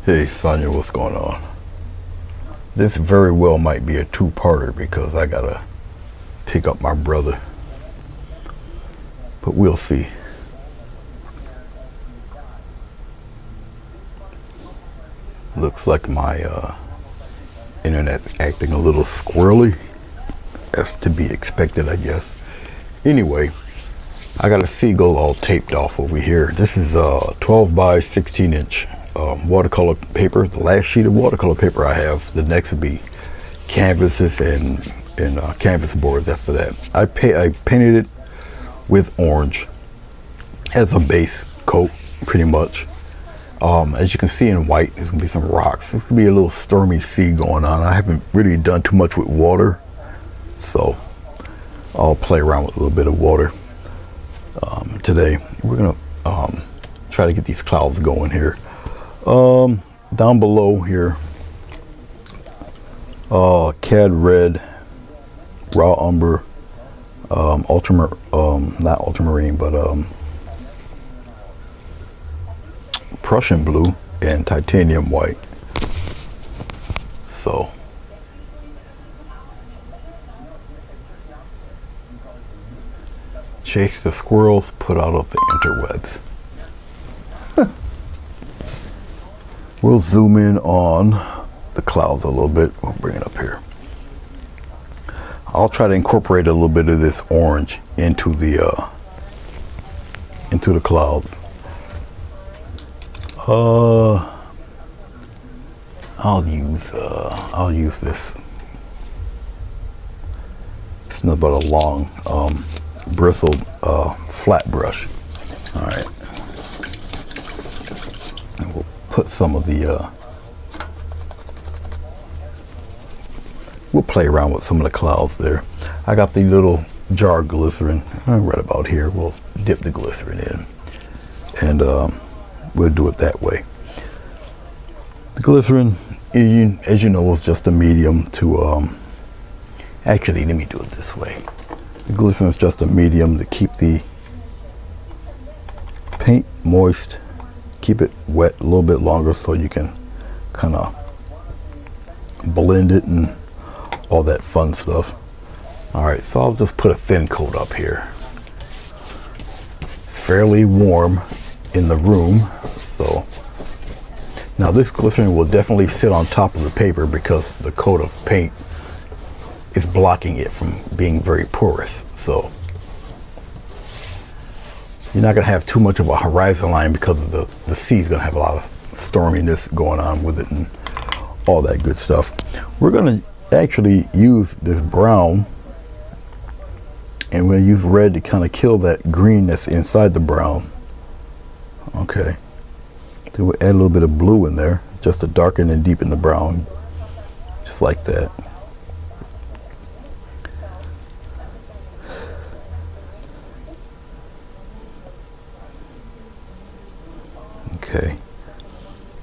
Hey Sonia, what's going on? This very well might be a two-parter because I gotta pick up my brother, but we'll see. Looks like my internet's acting a little squirrely. That's to be expected, I guess. Anyway, I got a Seagull all taped off over here. This is 12 by 16 inch watercolor paper. The last sheet of watercolor paper I have. The next would be canvases and canvas boards after that. I painted it with orange as a base coat, pretty much. As you can see in white, there's gonna be some rocks. There's gonna be a little stormy sea going on. I haven't really done too much with water, so I'll play around with a little bit of water today. We're gonna try to get these clouds going here. Down below here, cad red, raw umber, not ultramarine, but Prussian blue and titanium white. So chase the squirrels, put out of the interwebs. We'll zoom in on the clouds a little bit. We'll bring it up here. I'll try to incorporate a little bit of this orange into the clouds. I'll use this. It's nothing but a long bristled flat brush. All right, and we'll put some of the we'll play around with some of the clouds there. I got the little jar of glycerin right about here. We'll dip the glycerin in, and we'll do it that way. The glycerin, as you know, is just a medium to actually, let me do it this way. The glycerin is just a medium to keep the paint moist, keep it wet a little bit longer so you can kind of blend it and all that fun stuff. All right, so I'll just put a thin coat up here. Fairly warm in the room, so now this glycerin will definitely sit on top of the paper because the coat of paint is blocking it from being very porous. So you're not gonna have too much of a horizon line because of the sea's gonna have a lot of storminess going on with it and all that good stuff. We're gonna actually use this brown, and we're gonna use red to kind of kill that green that's inside the brown. Okay, then we'll add a little bit of blue in there just to darken and deepen the brown, just like that. Okay,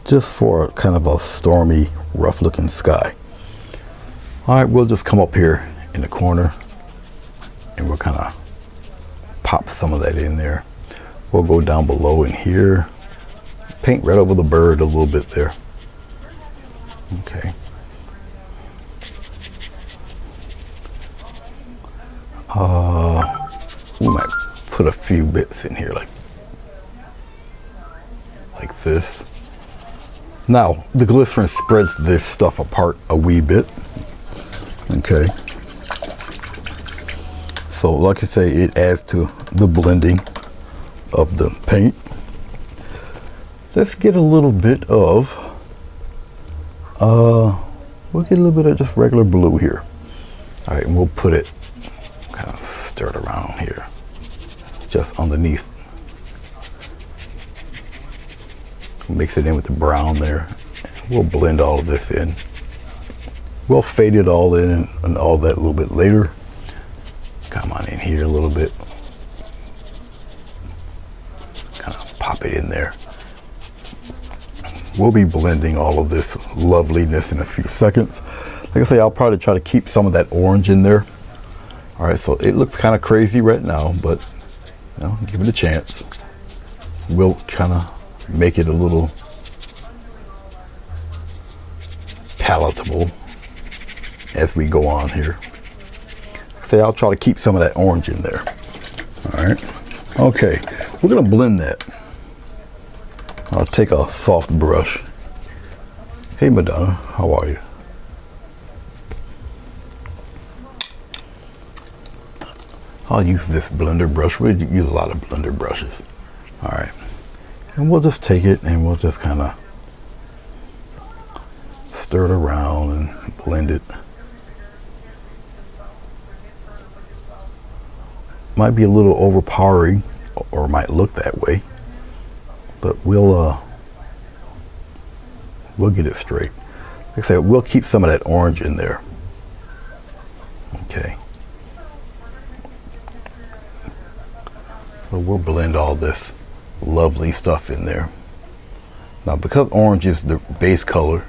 just for kind of a stormy, rough looking sky. All right, we'll just come up here in the corner and we'll kind of pop some of that in there. We'll go down below in here, paint right over the bird a little bit there. Okay. We might put a few bits in here like this. Now, the glycerin spreads this stuff apart a wee bit. Okay. So, like I say, it adds to the blending of the paint. Let's get a little bit of, we'll get a little bit of just regular blue here. All right, and we'll put it, kind of stir it around here, just underneath. Mix it in with the brown there. We'll blend all of this in. We'll fade it all in and all that a little bit later. Come on in here a little bit. Kind of pop it in there. We'll be blending all of this loveliness in a few seconds. Like I say, I'll probably try to keep some of that orange in there. All right, so it looks kind of crazy right now, but you know, give it a chance. We'll kind of make it a little palatable as we go on here. So I'll try to keep some of that orange in there. All right. Okay, we're gonna blend that. I'll take a soft brush. Hey Madonna, how are you? I'll use this blender brush. We use a lot of blender brushes. All right, and we'll just take it and we'll just kind of stir it around and blend it. Might be a little overpowering, or might look that way, but we'll get it straight. Like I said, we'll keep some of that orange in there. Okay. So we'll blend all this lovely stuff in there. Now, because orange is the base color,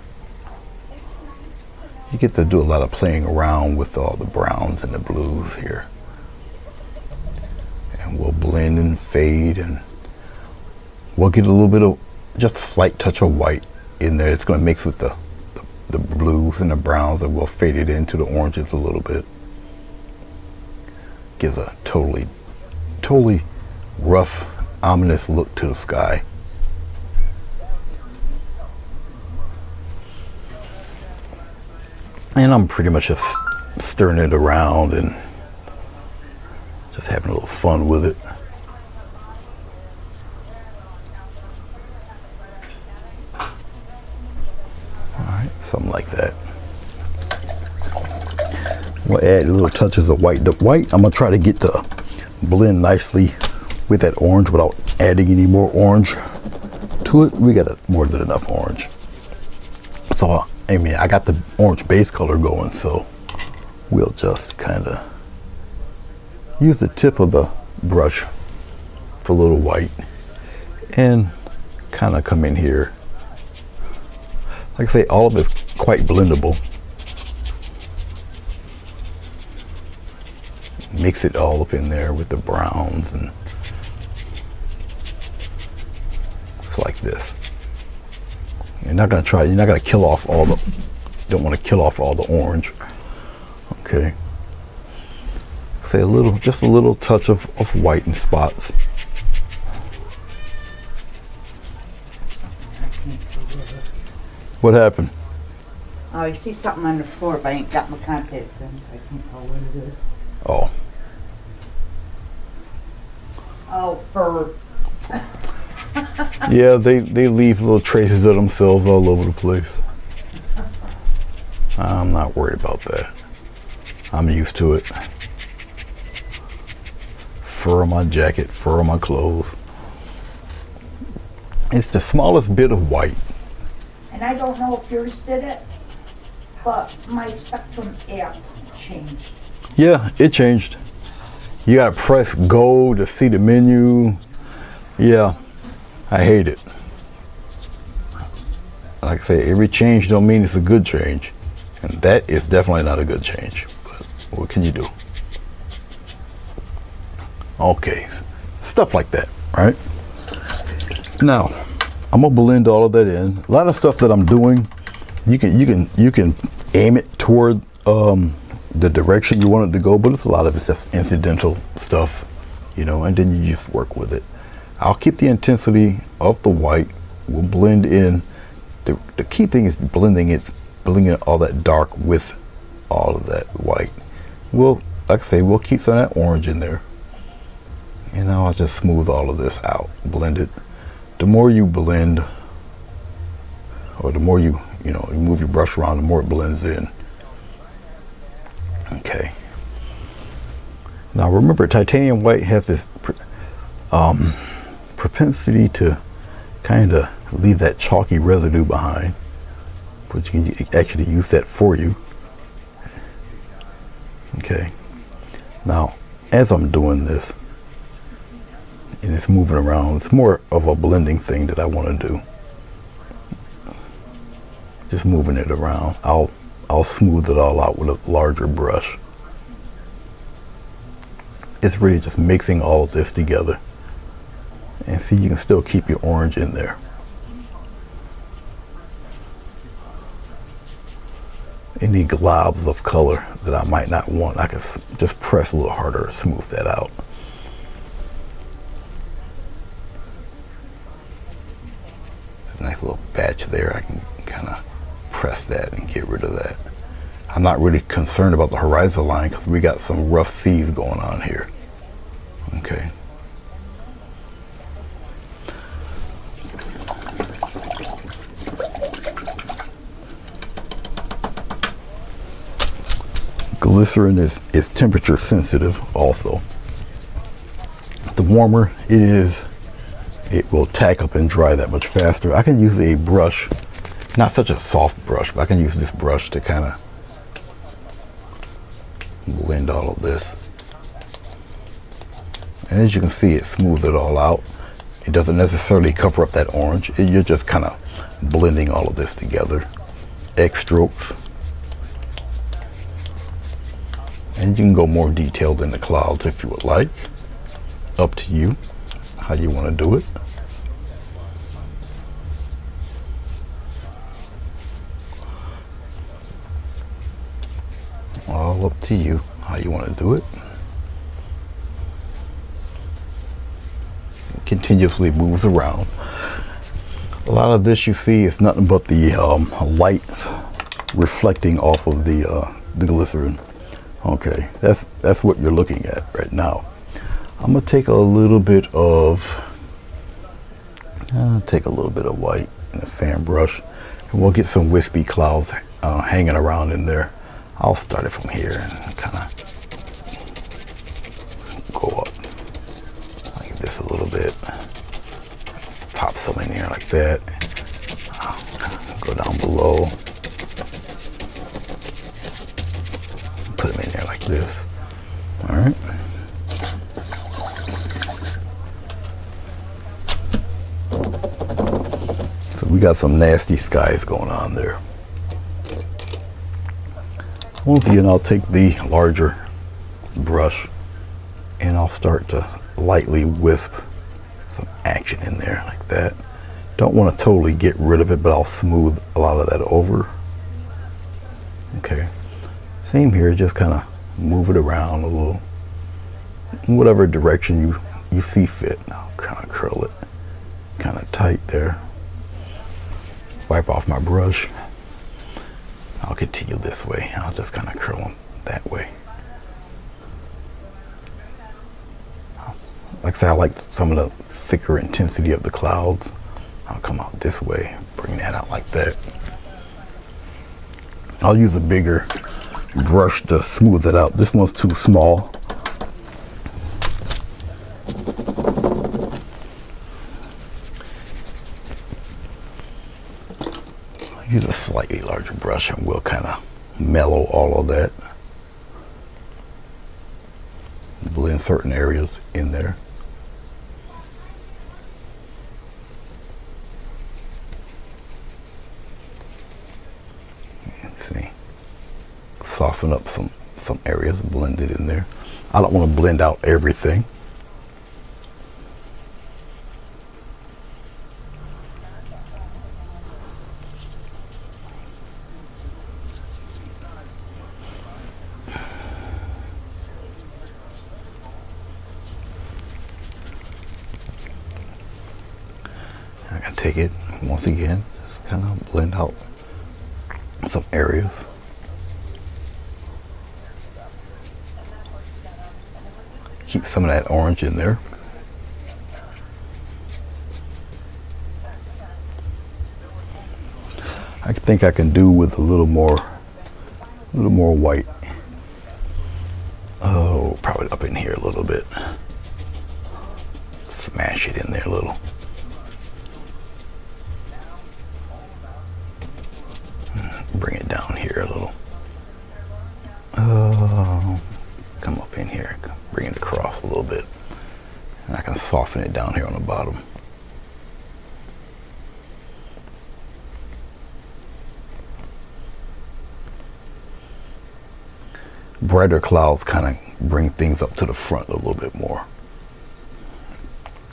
you get to do a lot of playing around with all the browns and the blues here. And we'll blend and fade, and we'll get a little bit of, just a slight touch of white in there. It's going to mix with the blues and the browns, and we'll fade it into the oranges a little bit. Gives a totally rough, ominous look to the sky. And I'm pretty much just stirring it around and just having a little fun with it. All right, something like that. We'll add little touches of white. The white, I'm gonna try to get the blend nicely with that orange without adding any more orange to it. We got more than enough orange. So, I mean, I got the orange base color going, so we'll just kind of use the tip of the brush for a little white and kind of come in here. Like I say, all of it's quite blendable. Mix it all up in there with the browns, and it's like this. You're not gonna kill off all the, don't want to kill off all the orange. Okay. Say just a little touch of white in spots. What happened? Oh, you see something on the floor, but I ain't got my contacts in, so I can't tell what it is. Oh. Oh, fur. Yeah, they leave little traces of themselves all over the place. I'm not worried about that. I'm used to it. Fur on my jacket, fur on my clothes. It's the smallest bit of white. And I don't know if yours did it, but my Spectrum app changed. Yeah, it changed. You gotta press go to see the menu. Yeah, I hate it. Like I say, every change don't mean it's a good change. And that is definitely not a good change. But what can you do? Okay, stuff like that, right? Now, I'm gonna blend all of that in. A lot of stuff that I'm doing, you can aim it toward the direction you want it to go, but it's a lot of it's just incidental stuff, you know, and then you just work with it. I'll keep the intensity of the white. We'll blend in. The key thing is blending all that dark with all of that white. Like I say, we'll keep some of that orange in there. And now I'll just smooth all of this out, blend it. The more you blend, or the more you move your brush around, the more it blends in. Okay. Now remember, titanium white has this propensity to kind of leave that chalky residue behind, but you can actually use that for you. Okay. Now, as I'm doing this, and it's moving around, it's more of a blending thing that I want to do. Just moving it around. I'll smooth it all out with a larger brush. It's really just mixing all of this together. And see, you can still keep your orange in there. any globs of color that I might not want. I can just press a little harder to smooth that out. It's a nice little batch there. I can kind of press that and get rid of that. I'm not really concerned about the horizon line because we got some rough seas going on here. Okay. Glycerin is temperature sensitive also. The warmer it is, it will tack up and dry that much faster. I can use a brush, not such a soft brush, but I can use this brush to kind of blend all of this. And as you can see, it smooths it all out. It doesn't necessarily cover up that orange. You're just kind of blending all of this together. X strokes. And you can go more detailed in the clouds if you would like. Up to you how you want to do it. All up to you how you want to do it. It continuously moves around. A lot of this you see is nothing but the light reflecting off of the glycerin. Okay, that's what you're looking at right now. I'm gonna take a little bit of white in a fan brush, and we'll get some wispy clouds hanging around in there. I'll start it from here and kind of go up like this a little bit. Pop some in here like that. Go down below. Put them in there like this. All right. So we got some nasty skies going on there. Once again, I'll take the larger brush and I'll start to lightly wisp some action in there like that. Don't want to totally get rid of it, but I'll smooth a lot of that over. Okay. Same here, just kind of move it around a little, in whatever direction you see fit. I'll kind of curl it kind of tight there. Wipe off my brush. I'll continue this way. I'll just kind of curl them that way. Like I said, I like some of the thicker intensity of the clouds. I'll come out this way, bring that out like that. I'll use a bigger brush to smooth it out. This one's too small. I'll use a slightly larger brush and we'll kind of mellow all of that. Blend certain areas in there. See. Soften up some areas, blend it in there. I don't want to blend out everything. I can take it once again, just kind of blend out some areas. Keep some of that orange in there. I think I can do with a little more white. Oh, probably up in here a little bit. Smash it in there a little. Bring it down here a little. Come up in here. Bring it across a little bit. And I can soften it down here on the bottom. Brighter clouds kind of bring things up to the front a little bit more.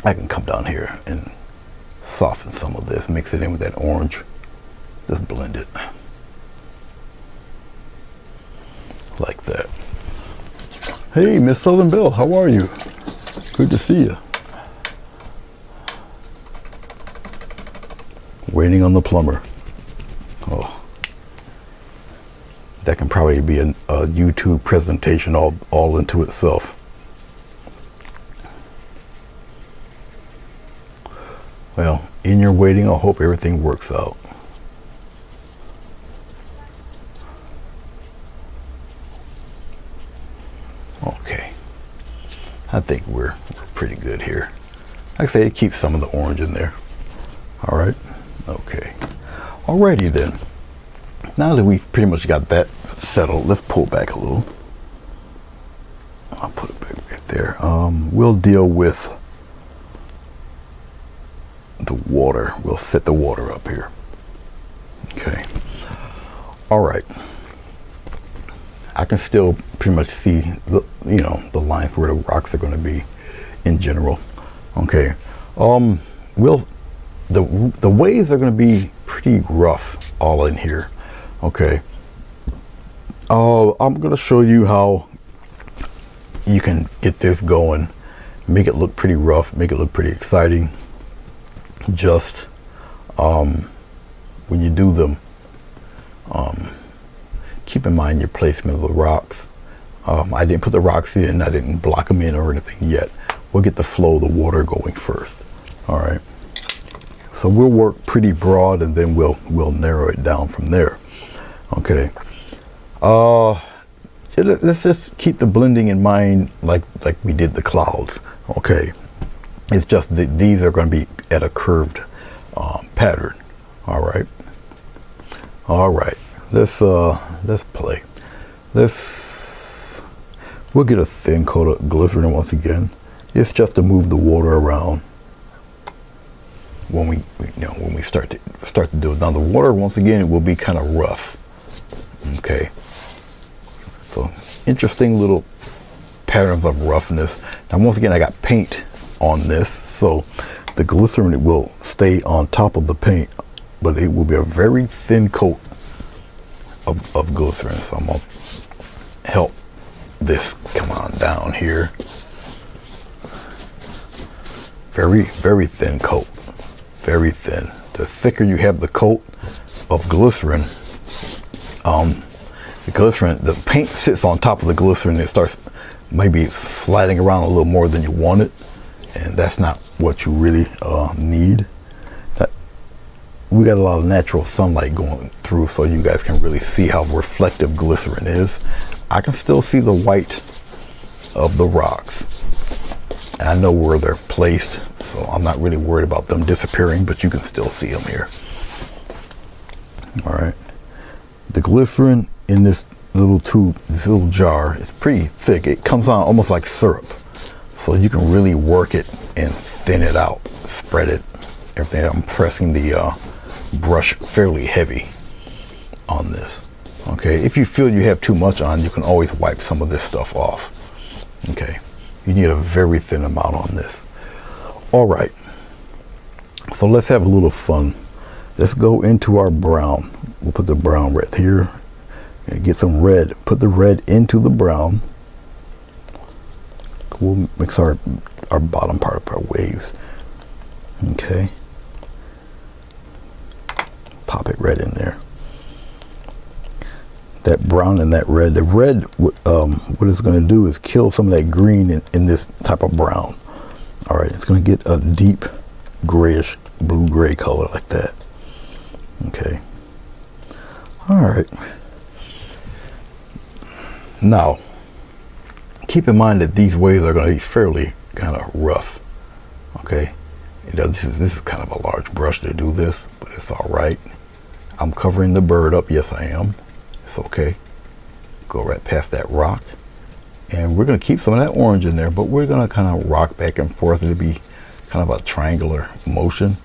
I can come down here and soften some of this, mix it in with that orange. Just blend it. like that. Hey, Miss Southern Belle, how are you? Good to see you. Waiting on the plumber. Oh, that can probably be a YouTube presentation all into itself. Well, in your waiting, I hope everything works out. Okay, I think we're pretty good here. Like I say, keep some of the orange in there. All right, okay. Alrighty then. Now that we've pretty much got that settled, let's pull back a little. I'll put it back right there. We'll deal with the water. We'll set the water up here. Okay. All right. I can still pretty much see the, the lines where the rocks are going to be in general. Okay. The waves are going to be pretty rough all in here. Okay. I'm going to show you how you can get this going, make it look pretty rough, make it look pretty exciting. Just when you do them, keep in mind your placement of the rocks. I didn't put the rocks in, I didn't block them in or anything yet. We'll get the flow of the water going first. All right. So we'll work pretty broad and then we'll narrow it down from there. Okay. Let's just keep the blending in mind like we did the clouds. Okay. It's just that these are going to be at a curved pattern. All right. All right. Let's play. We'll get a thin coat of glycerin once again. It's just to move the water around when we start to do it. Now the water once again, it will be kind of rough. Okay. So interesting little patterns of roughness. Now once again, I got paint on this, so the glycerin, it will stay on top of the paint, but it will be a very thin coat of glycerin. So I'm gonna help this come on down here. Very, very thin coat, very thin. The thicker you have the coat of glycerin, the paint sits on top of the glycerin. It starts maybe sliding around a little more than you want it, and that's not what you really need. We got a lot of natural sunlight going through, so you guys can really see how reflective glycerin is. I can still see the white of the rocks. And I know where they're placed, so I'm not really worried about them disappearing, but you can still see them here. All right. The glycerin in this little tube, this little jar, is pretty thick. It comes on almost like syrup. So you can really work it and thin it out, spread it, everything. I'm pressing the brush fairly heavy on this. Okay, if you feel you have too much on, you can always wipe some of this stuff off. Okay, you need a very thin amount on this. All right, so let's have a little fun. Let's go into our brown. We'll put the brown right here and get some red. Put the red into the brown. We'll mix our bottom part of our waves. Okay, pop it right in there. That brown and that red. The red, what it's going to do is kill some of that green in this type of brown. All right, it's going to get a deep grayish, blue-gray color like that. Okay. All right. Now, keep in mind that these waves are going to be fairly kind of rough. Okay. This is kind of a large brush to do this, but it's all right. I'm covering the bird up. Yes, I am. It's okay. Go right past that rock, and we're going to keep some of that orange in there, but we're going to kind of rock back and forth. It'll be kind of a triangular motion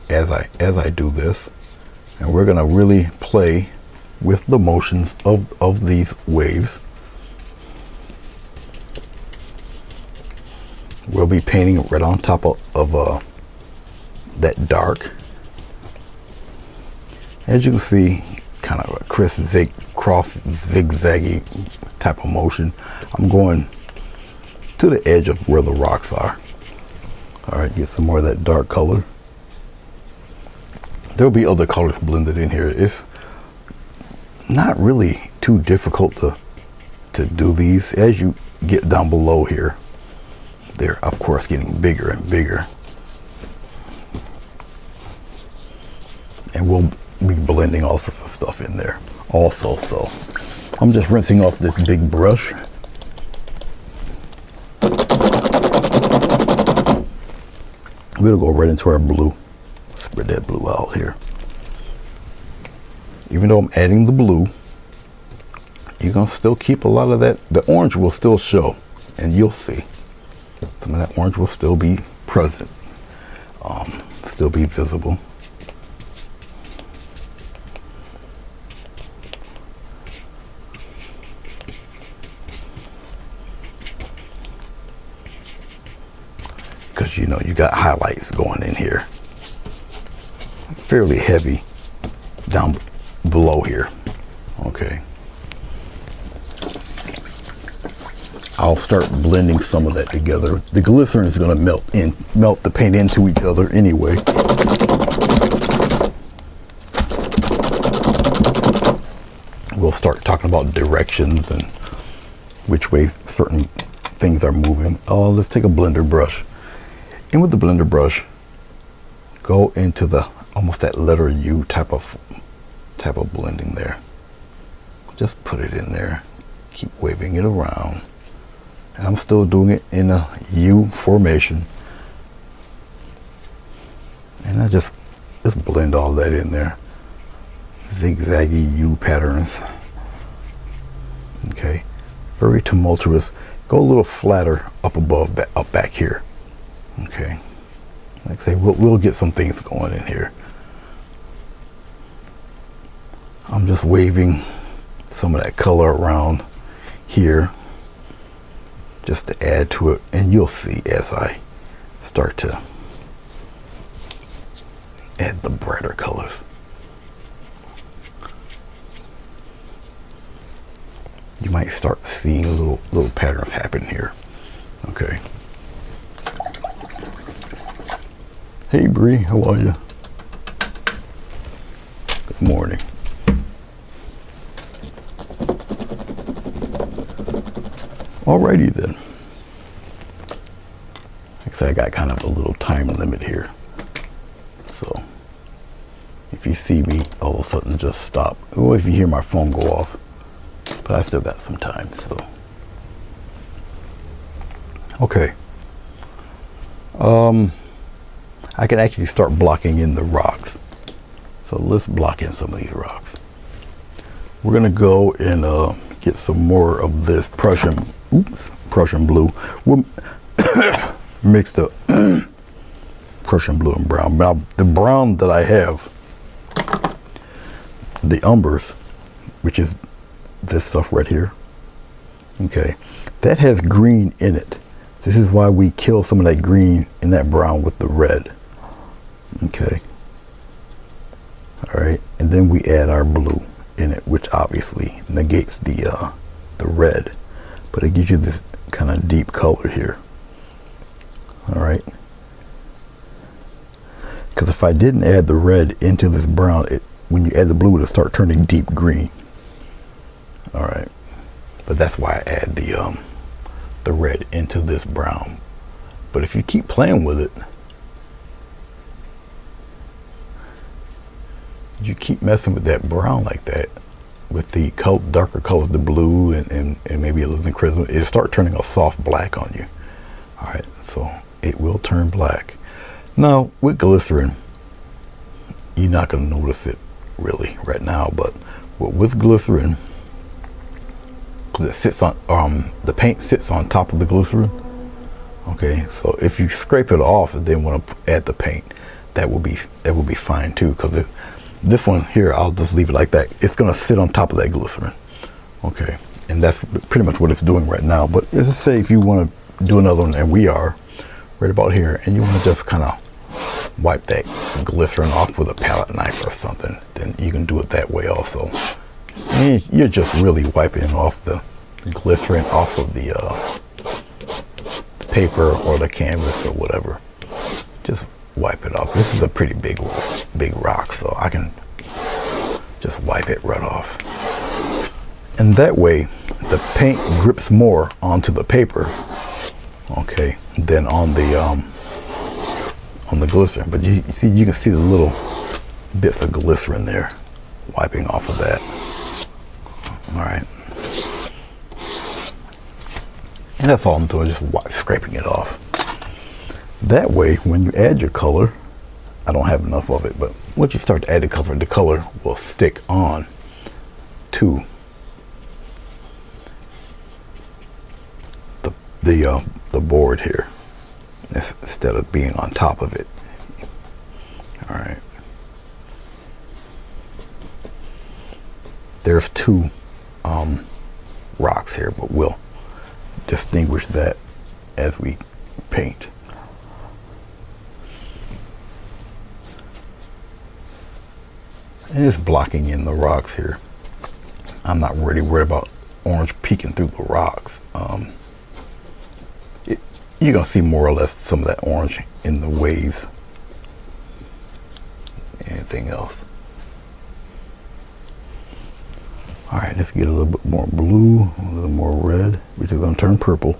as I do this, and we're going to really play with the motions of these waves. We'll be painting right on top of that dark. As you can see, kind of a cross zigzaggy type of motion. I'm going to the edge of where the rocks are. All right, get some more of that dark color. There'll be other colors blended in here. It's not really too difficult to do these. As you get down below here, they're of course getting bigger and bigger. And we'll be blending all sorts of stuff in there also. So I'm just rinsing off this big brush. We'll go right into our blue. Spread that blue out here. Even though I'm adding the blue, you're gonna still keep a lot of that. The orange will still show, and you'll see some of that orange will still be present, still be visible. Because you know you got highlights going in here, fairly heavy down below here. Okay, I'll start blending some of that together. The glycerin is going to melt the paint into each other anyway. We'll start talking about directions and which way certain things are moving. Oh, let's take a blender brush. And with the blender brush, go into the almost that letter U type of blending there. Just put it in there. Keep waving it around. And I'm still doing it in a U formation. And I just blend all that in there. Zigzaggy U patterns. Okay. Very tumultuous. Go a little flatter up above, up back here. Okay. Like I say, we'll get some things going in here. I'm just waving some of that color around here just to add to it, and you'll see as I start to add the brighter colors. You might start seeing little patterns happen here. Okay. Hey Bree, how are you? Good morning. Alrighty then. Like I said, I got kind of a little time limit here. So if you see me all of a sudden just stop, or if you hear my phone go off, but I still got some time, so. Okay. I can actually start blocking in the rocks. So let's block in some of these rocks. We're gonna go and get some more of this Prussian blue. We'll mix the Prussian blue and brown. Now the brown that I have, the umbers, which is this stuff right here, okay, that has green in it. This is why we kill some of that green in that brown with the red. Okay. All right, and then we add our blue in it, which obviously negates the red, but it gives you this kind of deep color here. All right. Because if I didn't add the red into this brown, when you add the blue, it'll start turning deep green. All right, but that's why I add the red into this brown. But if you keep playing with it, you keep messing with that brown like that, with the darker colors, the blue and maybe a little crimson, it'll start turning a soft black on you. All right, so it will turn black. Now with glycerin, you're not going to notice it really right now, but with glycerin, because it sits on the paint sits on top of the glycerin. Okay, so if you scrape it off and then want to add the paint, that will be fine too, because this one here, I'll just leave it like that. It's going to sit on top of that glycerin. Okay, and that's pretty much what it's doing right now. But let's say if you want to do another one, and we are right about here, and you want to just kind of wipe that glycerin off with a palette knife or something, then you can do it that way also. And you're just really wiping off the glycerin off of the paper or the canvas or whatever. Just wipe it off. This is a pretty big rock, so I can just wipe it right off. And that way the paint grips more onto the paper, okay, than on the glycerin. But you can see the little bits of glycerin there, wiping off of that. All right, and that's all I'm doing, just scraping it off. That way, when you add your color, I don't have enough of it, but once you start to add the color will stick on to the board here instead of being on top of it. All right. There's two rocks here, but we'll distinguish that as we paint. And just blocking in the rocks here. I'm not really worried about orange peeking through the rocks. You're gonna see more or less some of that orange in the waves. Anything else? All right, let's get a little bit more blue, a little more red, which is gonna turn purple.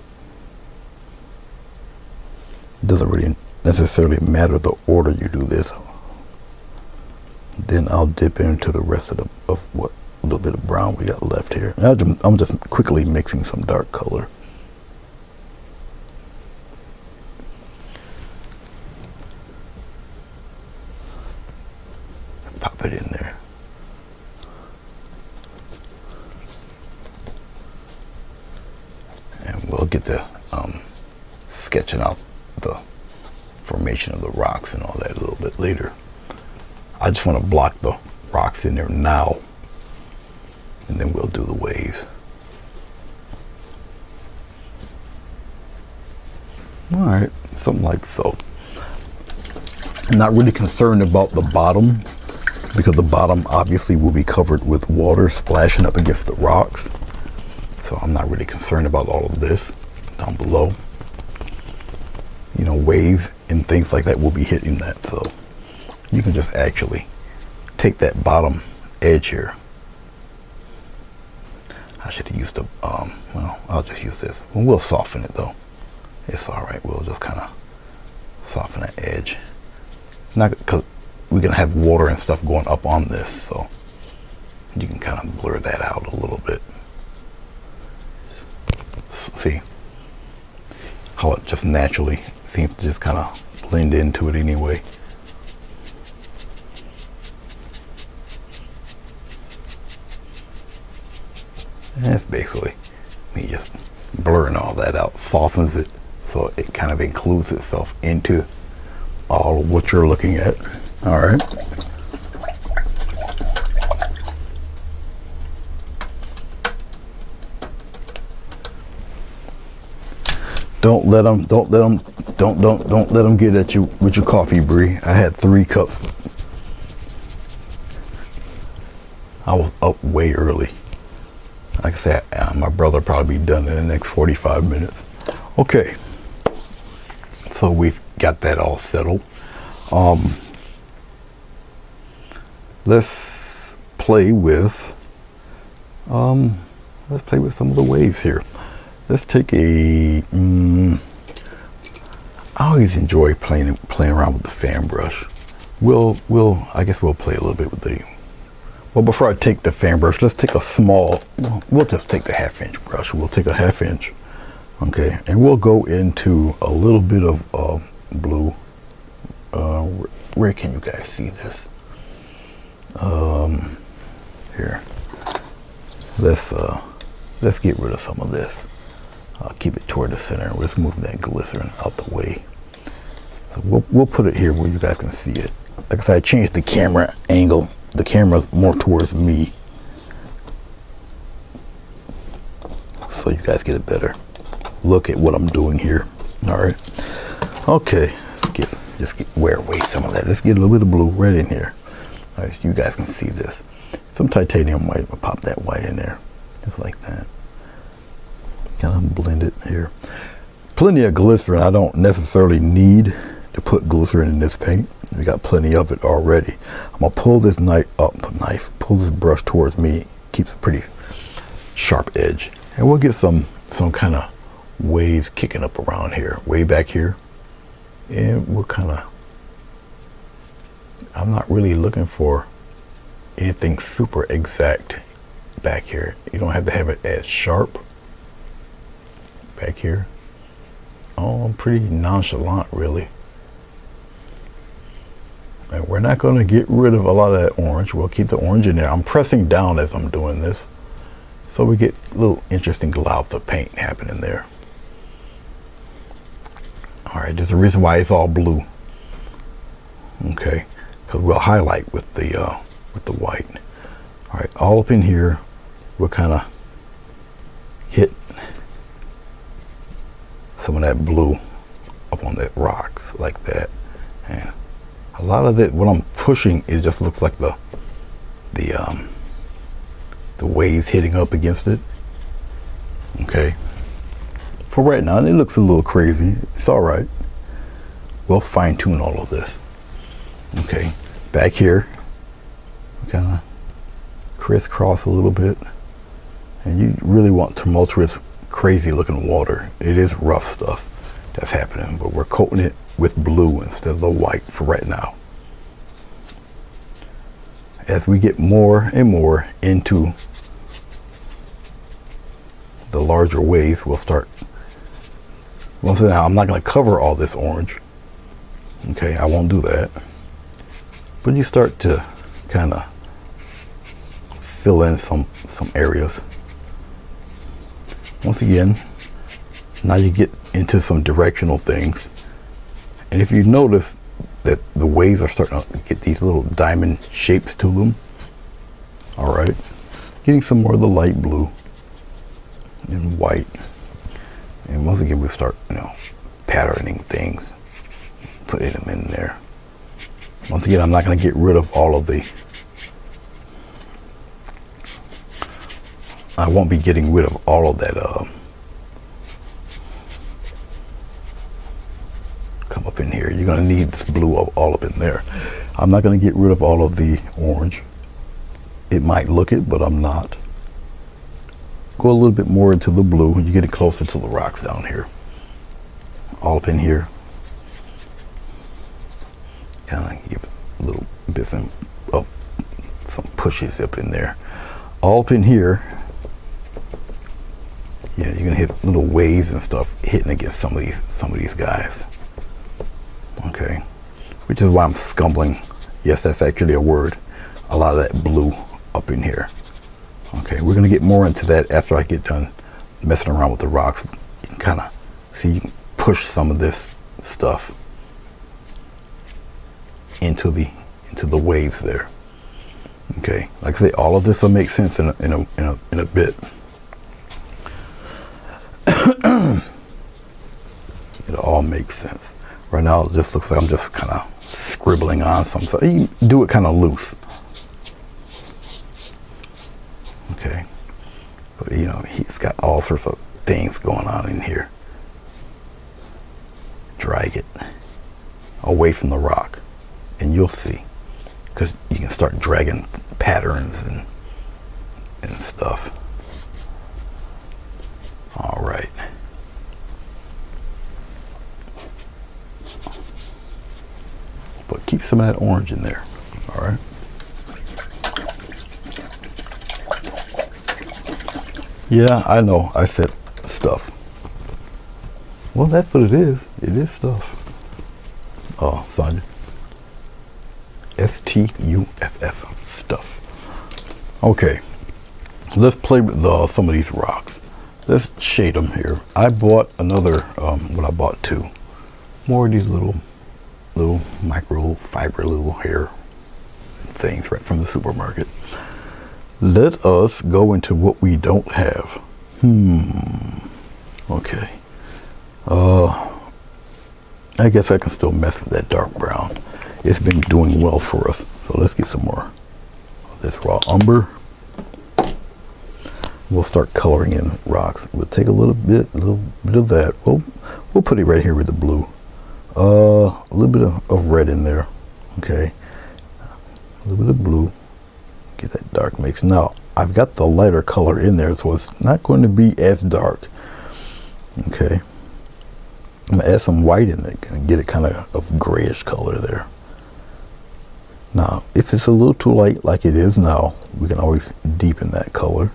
Doesn't really necessarily matter the order you do this. Then I'll dip into the rest of what little bit of brown we got left here. I'm just quickly mixing some dark color. Pop it in there. And we'll get the sketching out the formation of the rocks and all that a little bit later. I just want to block the rocks in there now, and then we'll do the waves. All right, something like so. I'm not really concerned about the bottom, because the bottom obviously will be covered with water splashing up against the rocks. So I'm not really concerned about all of this down below. You know, waves and things like that will be hitting that. So you can just actually take that bottom edge here. I should have used the, well, I'll just use this. We'll soften it though. It's all right. We'll just kind of soften that edge. Not because we're going to have water and stuff going up on this. So you can kind of blur that out a little bit. See how it just naturally seems to just kind of blend into it anyway. And that's basically me just blurring all that out, softens it so it kind of includes itself into all of what you're looking at. All right. Don't let them get at you with your coffee, Bree. I had 3 cups. I was up way early. Like I said, my brother probably be done in the next 45 minutes. Okay, so we've got that all settled. Let's play with some of the waves here. Let's take a. I always enjoy playing around with the fan brush. I guess we'll play a little bit with the. Well, before I take the fan brush, let's take a small. We'll just take the 1/2 inch brush. We'll take a 1/2 inch, okay, and we'll go into a little bit of blue. Where can you guys see this? Here. Let's get rid of some of this. I'll keep it toward the center. Let's move that glycerin out the way. So we'll put it here where you guys can see it. Like I said, I changed the camera angle. The camera's more towards me, so you guys get a better look at what I'm doing here. All right. Okay. Let's just wear away some of that. Let's get a little bit of blue right in here. All right, so you guys can see this. Some titanium white, we'll pop that white in there, just like that. Kind of blend it here. Plenty of glycerin. I don't necessarily need to put glycerin in this paint. We got plenty of it already. I'm gonna pull this pull this brush towards me. Keeps a pretty sharp edge, and we'll get some kind of waves kicking up around here, way back here, and we'll kind of. I'm not really looking for anything super exact back here. You don't have to have it as sharp back here. Oh, I'm pretty nonchalant, really. And we're not going to get rid of a lot of that orange. We'll keep the orange in there. I'm pressing down as I'm doing this, so we get little interesting clouds of paint happening there. All right, there's a reason why it's all blue. Okay, because we'll highlight with the white. All right, all up in here, we'll kind of hit some of that blue up on the rocks like that, and a lot of it, what I'm pushing, it just looks like the waves hitting up against it. Okay, for right now, it looks a little crazy. It's all right. We'll fine tune all of this. Okay, back here, kind of crisscross a little bit, and you really want tumultuous, crazy looking water. It is rough stuff that's happening, but we're coating it with blue instead of the white for right now. As we get more and more into the larger waves, we'll start. Once now, I'm not going to cover all this orange. Okay, I won't do that. But you start to kind of fill in some areas. Once again, now you get into some directional things. And if you notice that the waves are starting to get these little diamond shapes to them, all right, getting some more of the light blue and white. And once again, we start, patterning things, putting them in there. Once again, I'm not going to get rid of all of I won't be getting rid of all of that come up in here. You're going to need this blue all up in there. I'm not going to get rid of all of the orange. It might look it, but I'm not. Go a little bit more into the blue when you're getting closer to the rocks down here. All up in here. Kind of give it a little bit of some pushes up in there. All up in here. Yeah, you're gonna hit little waves and stuff hitting against some of these guys. Okay, which is why I'm scumbling. Yes, that's actually a word. A lot of that blue up in here. Okay, we're gonna get more into that after I get done messing around with the rocks. You can kind of see, you can push some of this stuff into the waves there. Okay, like I say, all of this will make sense in a bit. It all makes sense. Right now, it just looks like I'm just kind of scribbling on something. So you do it kind of loose. Okay, but he's got all sorts of things going on in here. Drag it away from the rock, and you'll see, because you can start dragging patterns and stuff. All right. But keep some of that orange in there. All right. Yeah, I know. I said stuff. Well, that's what it is. It is stuff. Oh, Sonia. S-T-U-F-F. Stuff. Okay. Let's play with some of these rocks. Let's shade them here. I bought another, I bought two. More of these little microfiber little hair things right from the supermarket. Let us go into what we don't have. Okay. I guess I can still mess with that dark brown. It's been doing well for us. So let's get some more of this raw umber. We'll start coloring in rocks. We'll take a little bit of that. We'll put it right here with the blue. A little bit of red in there. Okay. A little bit of blue. Get that dark mix. Now, I've got the lighter color in there, so it's not going to be as dark. Okay. I'm gonna add some white in there and get it kind of grayish color there. Now, if it's a little too light like it is now, we can always deepen that color.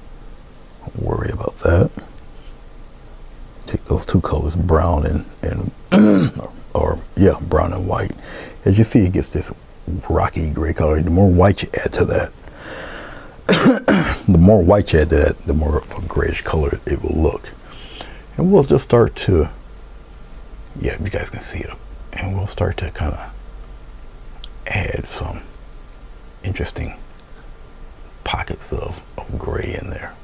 Don't worry about that. Take those two colors, brown and yeah, brown and white. As you see, it gets this rocky gray color. The more white you add to that, the more white you add to that, the more of a grayish color it will look. And we'll just start to, yeah, you guys can see it. And we'll start to kind of add some interesting pockets of gray in there.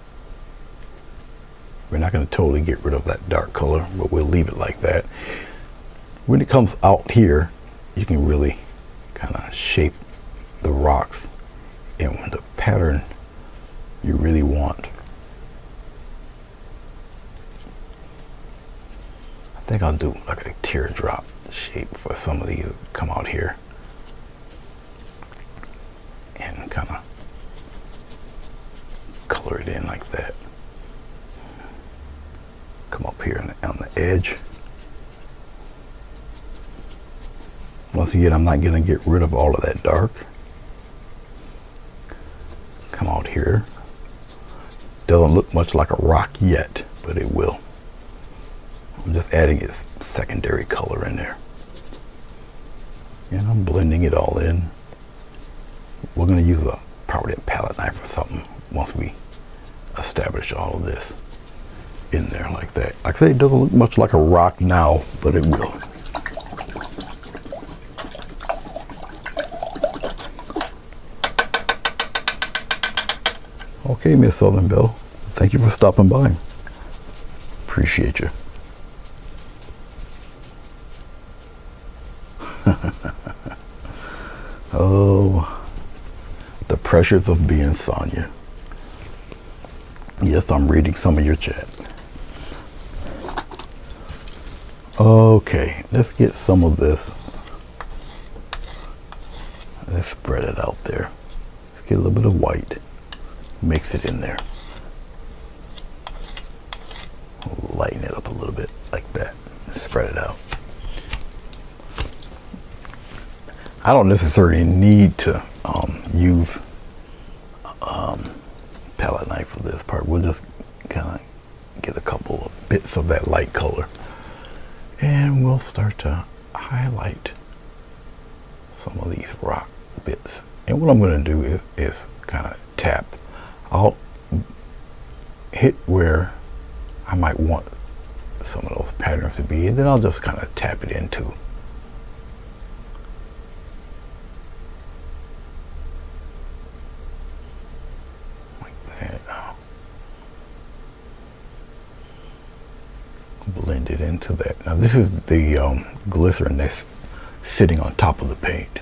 We're not going to totally get rid of that dark color, but we'll leave it like that. When it comes out here, you can really kind of shape the rocks in the pattern you really want. I think I'll do like a teardrop shape for some of these. Come out here and kind of color it in like that. Come up here on the edge. Once again, I'm not going to get rid of all of that dark. Come out here. Doesn't look much like a rock yet, but it will. I'm just adding its secondary color in there. And I'm blending it all in. We're going to use probably a palette knife or something once we establish all of this in there like that. Like I say, it doesn't look much like a rock now, but it will. Okay, Miss Southern Belle, thank you for stopping by. Appreciate you. Oh, the pressures of being Sonya. Yes, I'm reading some of your chat. Okay, let's get some of this. Let's spread it out there. Let's get a little bit of white. Mix it in there. Lighten it up a little bit like that. Spread it out. I don't necessarily need to use palette knife for this part. We'll just kind of get a couple of bits of that light color, and we'll start to highlight some of these rock bits. And what I'm going to do is kind of tap. I'll hit where I might want some of those patterns to be, and then I'll just kind of tap it into. Blend it into that. Now this is the glycerin that's sitting on top of the paint.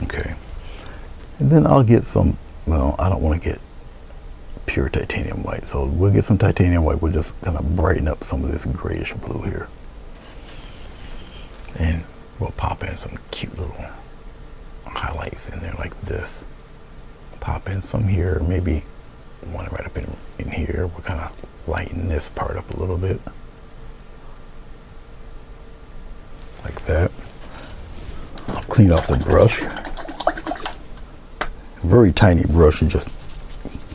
Okay. And then I'll get some, well, I don't want to get pure titanium white, so we'll get some titanium white. We'll just kind of brighten up some of this grayish blue here. And we'll pop in some cute little highlights in there like this. Pop in some here, maybe one right up in here. We're kind of lighten this part up a little bit like that. I'll clean off the brush, very tiny brush, and just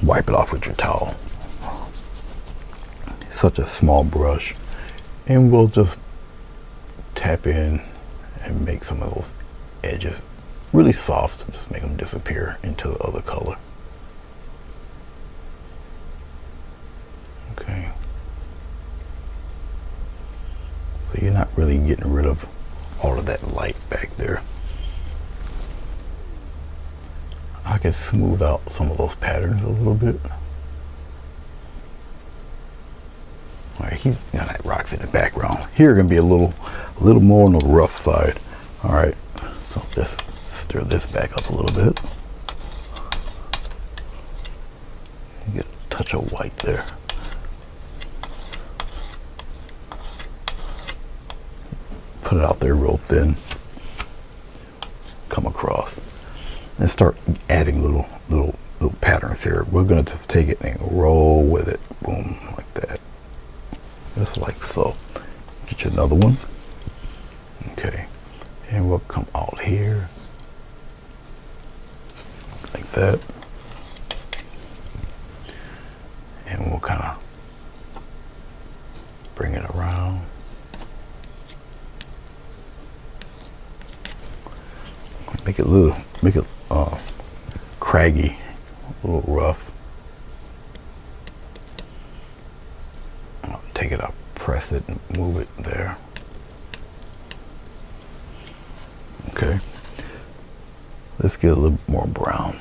wipe it off with your towel. Such a small brush, and we'll just tap in and make some of those edges really soft, just make them disappear into the other color. Okay. So you're not really getting rid of all of that light back there. I can smooth out some of those patterns a little bit. All right, now that rock's in the background. Here gonna be a little A little more on the rough side. All right, so just stir this back up a little bit. Get a touch of white there. Put it out there real thin. Come across and start adding little patterns here. We're gonna just take it and roll with it. Boom, like that. Just like so. Get you another one. Okay, and we'll come out here like that, and we'll kind of bring it around. Make it craggy, a little rough. I'll take it out, press it, and move it there. Okay. Let's get a little more brown,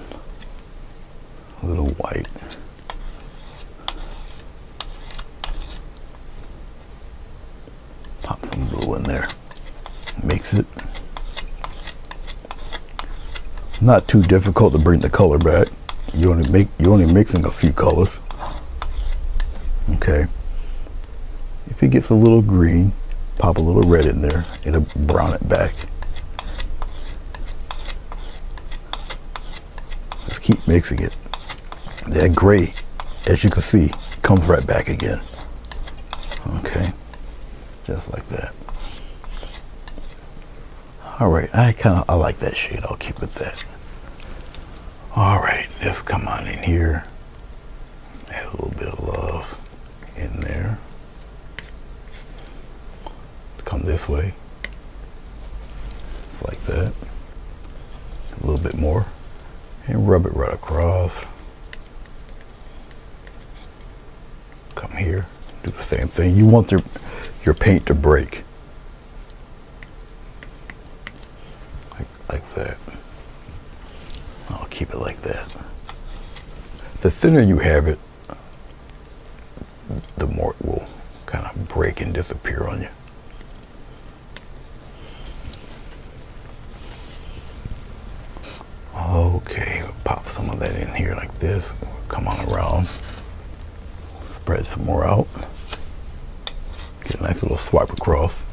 a little white. Pop some blue in there. Mix it. Not too difficult to bring the color back. You're only mixing a few colors. Okay. If it gets a little green, pop a little red in there. It'll brown it back. Just keep mixing it. That gray, as you can see, comes right back again. Okay. Just like that. All right, I like that shade. I'll keep it that. All right, let's come on in here. Add a little bit of love in there. Come this way. Just like that. A little bit more. And rub it right across. Come here. Do the same thing. You want your paint to break. Like that. I'll keep it like that. The thinner you have it, the more it will kind of break and disappear on you. Okay, we'll pop some of that in here like this. We'll come on around. Spread some more out. Get a nice little swipe across.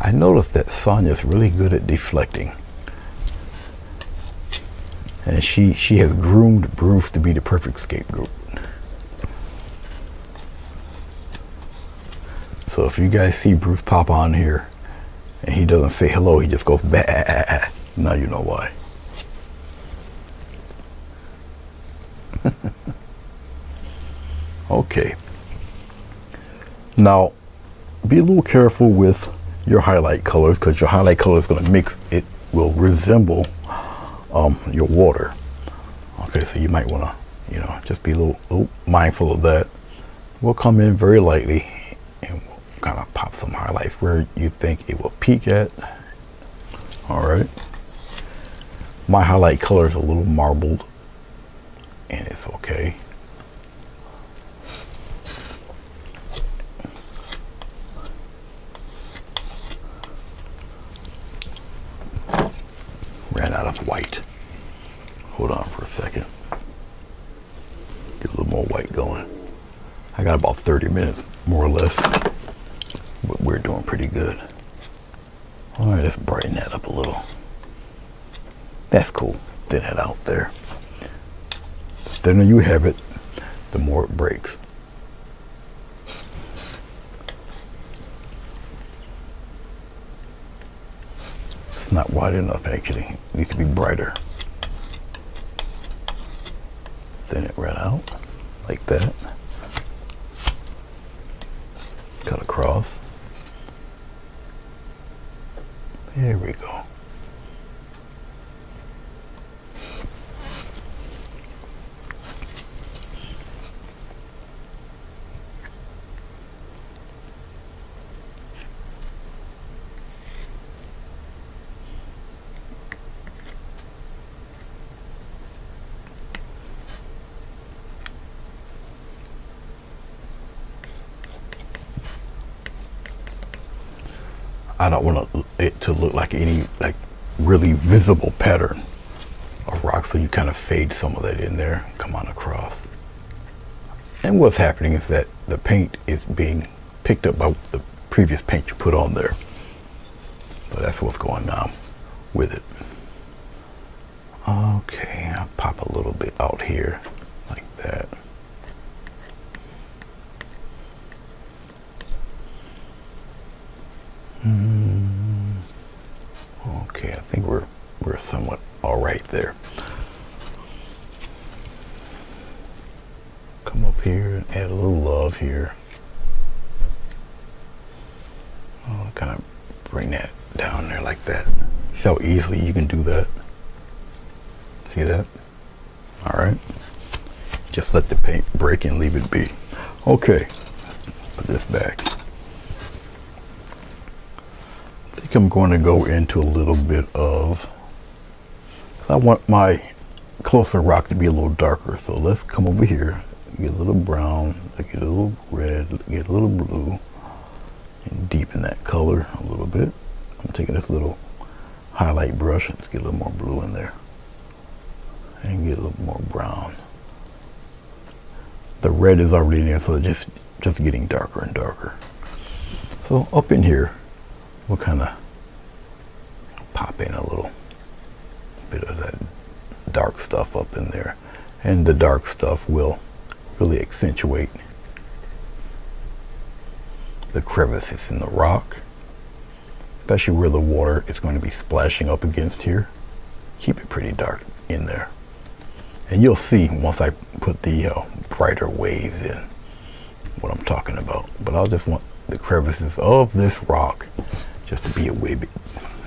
I noticed that Sonia's really good at deflecting. And she has groomed Bruce to be the perfect scapegoat. So if you guys see Bruce pop on here and he doesn't say hello, he just goes bah. Now you know why. Okay. Now, be a little careful with your highlight colors, because your highlight color is going to mix, it will resemble your water. Okay, so you might want to, just be a little mindful of that. We'll come in very lightly and we'll kind of pop some highlights where you think it will peak at. All right. My highlight color is a little marbled, and it's okay. Ran out of white. Hold on for a second. Get a little more white going. I got about 30 minutes, more or less. But we're doing pretty good. All right, let's brighten that up a little. That's cool. Thin it out there. The thinner you have it, the more it breaks. It's not wide enough, actually. It needs to be brighter. Thin it right out, like that. Cut across. There we go. I don't want it to look like any like really visible pattern of rock, so you kind of fade some of that in there, come on across. And what's happening is that the paint is being picked up by the previous paint you put on there. So that's what's going on with it. Okay, I'll pop a little bit out here like that. Okay, I think we're somewhat all right there. Come up here and add a little love here. Oh, kind of bring that down there like that. See how easily you can do that? See that? All right. Just let the paint break and leave it be. Okay, put this back. I think I'm going to go into a little bit of, I want my closer rock to be a little darker. So let's come over here, get a little brown, get a little red, get a little blue, and deepen that color a little bit. I'm taking this little highlight brush, let's get a little more blue in there, and get a little more brown. The red is already in there, so it's just getting darker and darker. So up in here, we'll kind of pop in a little bit of that dark stuff up in there, and the dark stuff will really accentuate the crevices in the rock, especially where the water is going to be splashing up against here. Keep it pretty dark in there, and you'll see once I put the brighter waves in what I'm talking about. But I'll just want the crevices of this rock just to be a wee bit,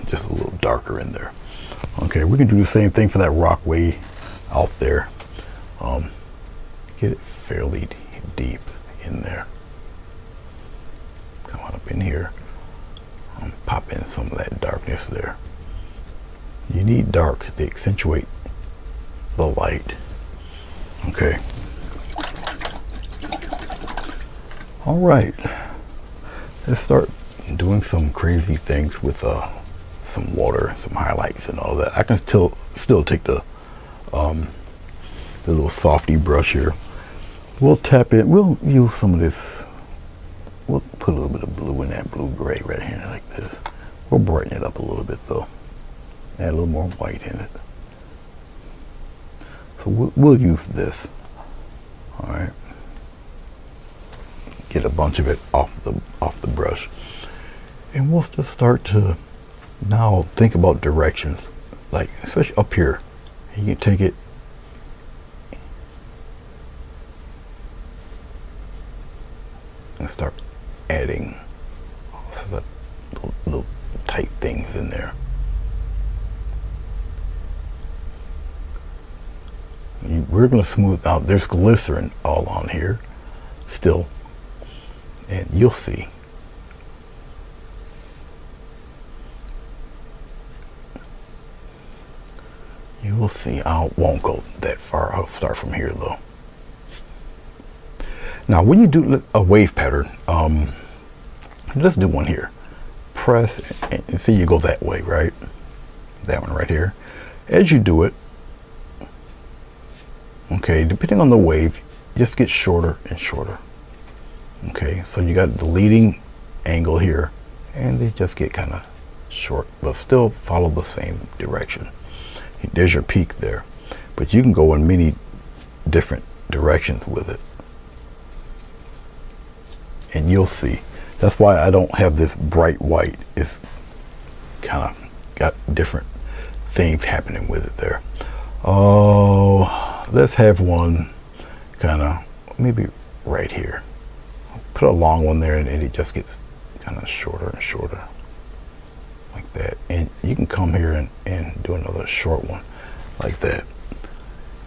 just a little darker in there. Okay, we can do the same thing for that rock way out there. Get it fairly deep in there. Come on up in here. Pop in some of that darkness there. You need dark to accentuate the light. Okay. All right. Let's start doing some crazy things with some water, some highlights and all that. I can still take the little softy brush here. We'll tap it. We'll use some of this. We'll put a little bit of blue in that blue gray right here like this. We'll brighten it up a little bit though. Add a little more white in it. So we'll use this. All right. Get a bunch of it off the brush, and we'll just start to now think about directions, like especially up here. You can take it and start adding also the little tight things in there. We're going to smooth out. There's glycerin all on here still, and you'll see. You will see. I won't go that far. I'll start from here though. Now when you do a wave pattern, let's do one here. Press and see, you go that way, right? That one right here. As you do it, okay, depending on the wave, just get shorter and shorter. Okay, so you got the leading angle here, and they just get kind of short, but still follow the same direction. There's your peak there, but you can go in many different directions with it, and you'll see. That's why I don't have this bright white. It's kind of got different things happening with it there. Oh, let's have one kind of maybe right here. Put a long one there, and it just gets kind of shorter and shorter like that. And you can come here and do another short one like that.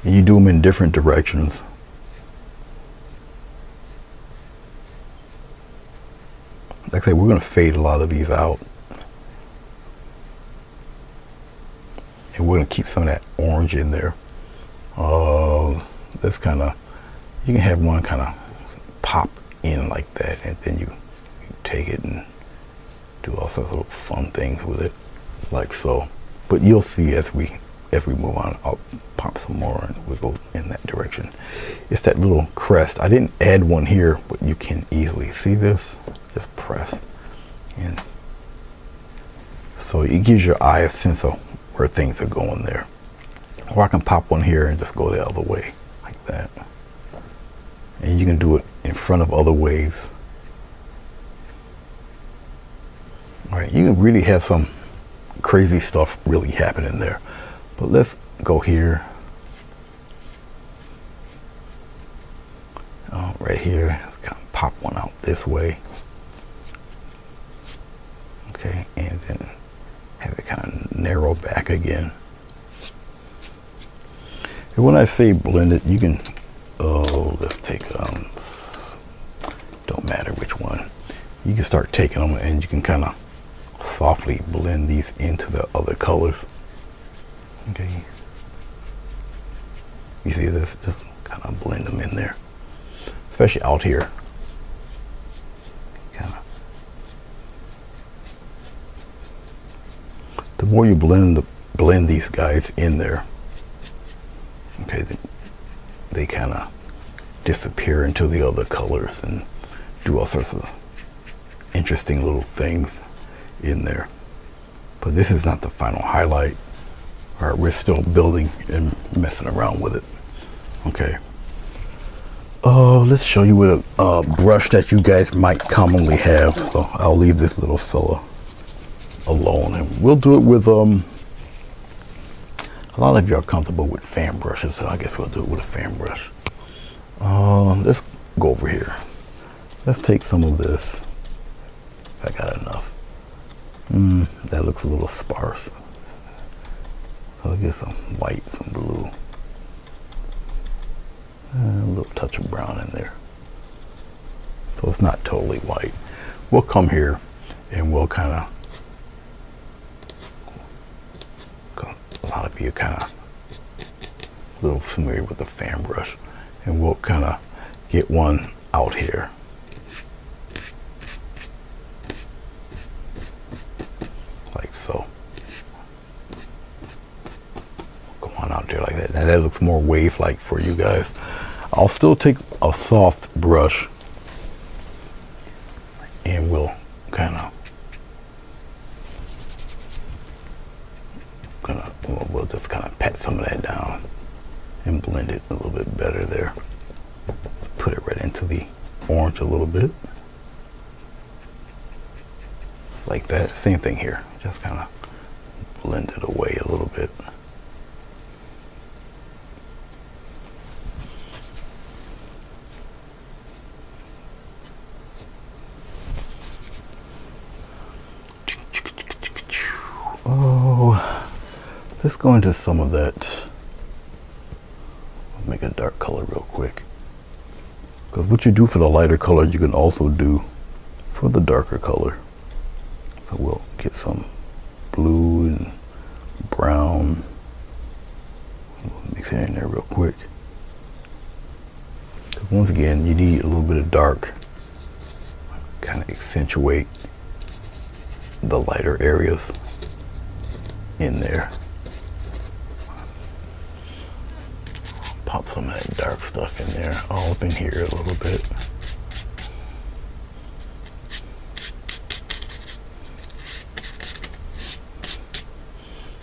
And you do them in different directions. Like I say, we're going to fade a lot of these out, and we're going to keep some of that orange in there. This kind of, you can have one kind of pop in like that, and then you take it and Do all sorts of little fun things with it, like so. But you'll see as we move on, I'll pop some more and we'll go in that direction. It's that little crest. I didn't add one here, but you can easily see this. Just press, and so it gives your eye a sense of where things are going there. Or I can pop one here and just go the other way, like that. And you can do it in front of other waves. All right, you can really have some crazy stuff really happening there. But let's go here. Right here, let's kind of pop one out this way. Okay, and then have it kind of narrow back again. And when I say blend it, you can, let's take, don't matter which one. You can start taking them and you can kind of softly blend these into the other colors. Okay, you see this? Just kind of blend them in there, especially out here. Kind of. The more you blend these guys in there, okay, they kind of disappear into the other colors and do all sorts of interesting little things in there. But this is not the final highlight. All right, we're still building and messing around with it. Okay. Let's show you with a brush that you guys might commonly have. So I'll leave this little fella alone, and we'll do it with a lot of you are comfortable with fan brushes, so I guess we'll do it with a fan brush. Let's go over here. Let's take some of this. If I got enough. That looks a little sparse. So I'll get some white, some blue, and a little touch of brown in there. So it's not totally white. We'll come here and we'll kind of, a lot of you kind of a little familiar with the fan brush, and we'll kind of get one out here. Like so. Go on out there like that. Now that looks more wave-like for you guys. I'll still take a soft brush and we'll kind of, we'll just kind of pat some of that down and blend it a little bit better there. Put it right into the orange a little bit. Like that. Same thing here. Just kind of blend it away a little bit. Let's go into some of that. I'll make a dark color real quick. Because what you do for the lighter color, you can also do for the darker color. So we'll get some blue and brown. We'll mix it in there real quick. Because once again, you need a little bit of dark. Kind of accentuate the lighter areas in there. Pop some of that dark stuff in there, all up in here a little bit.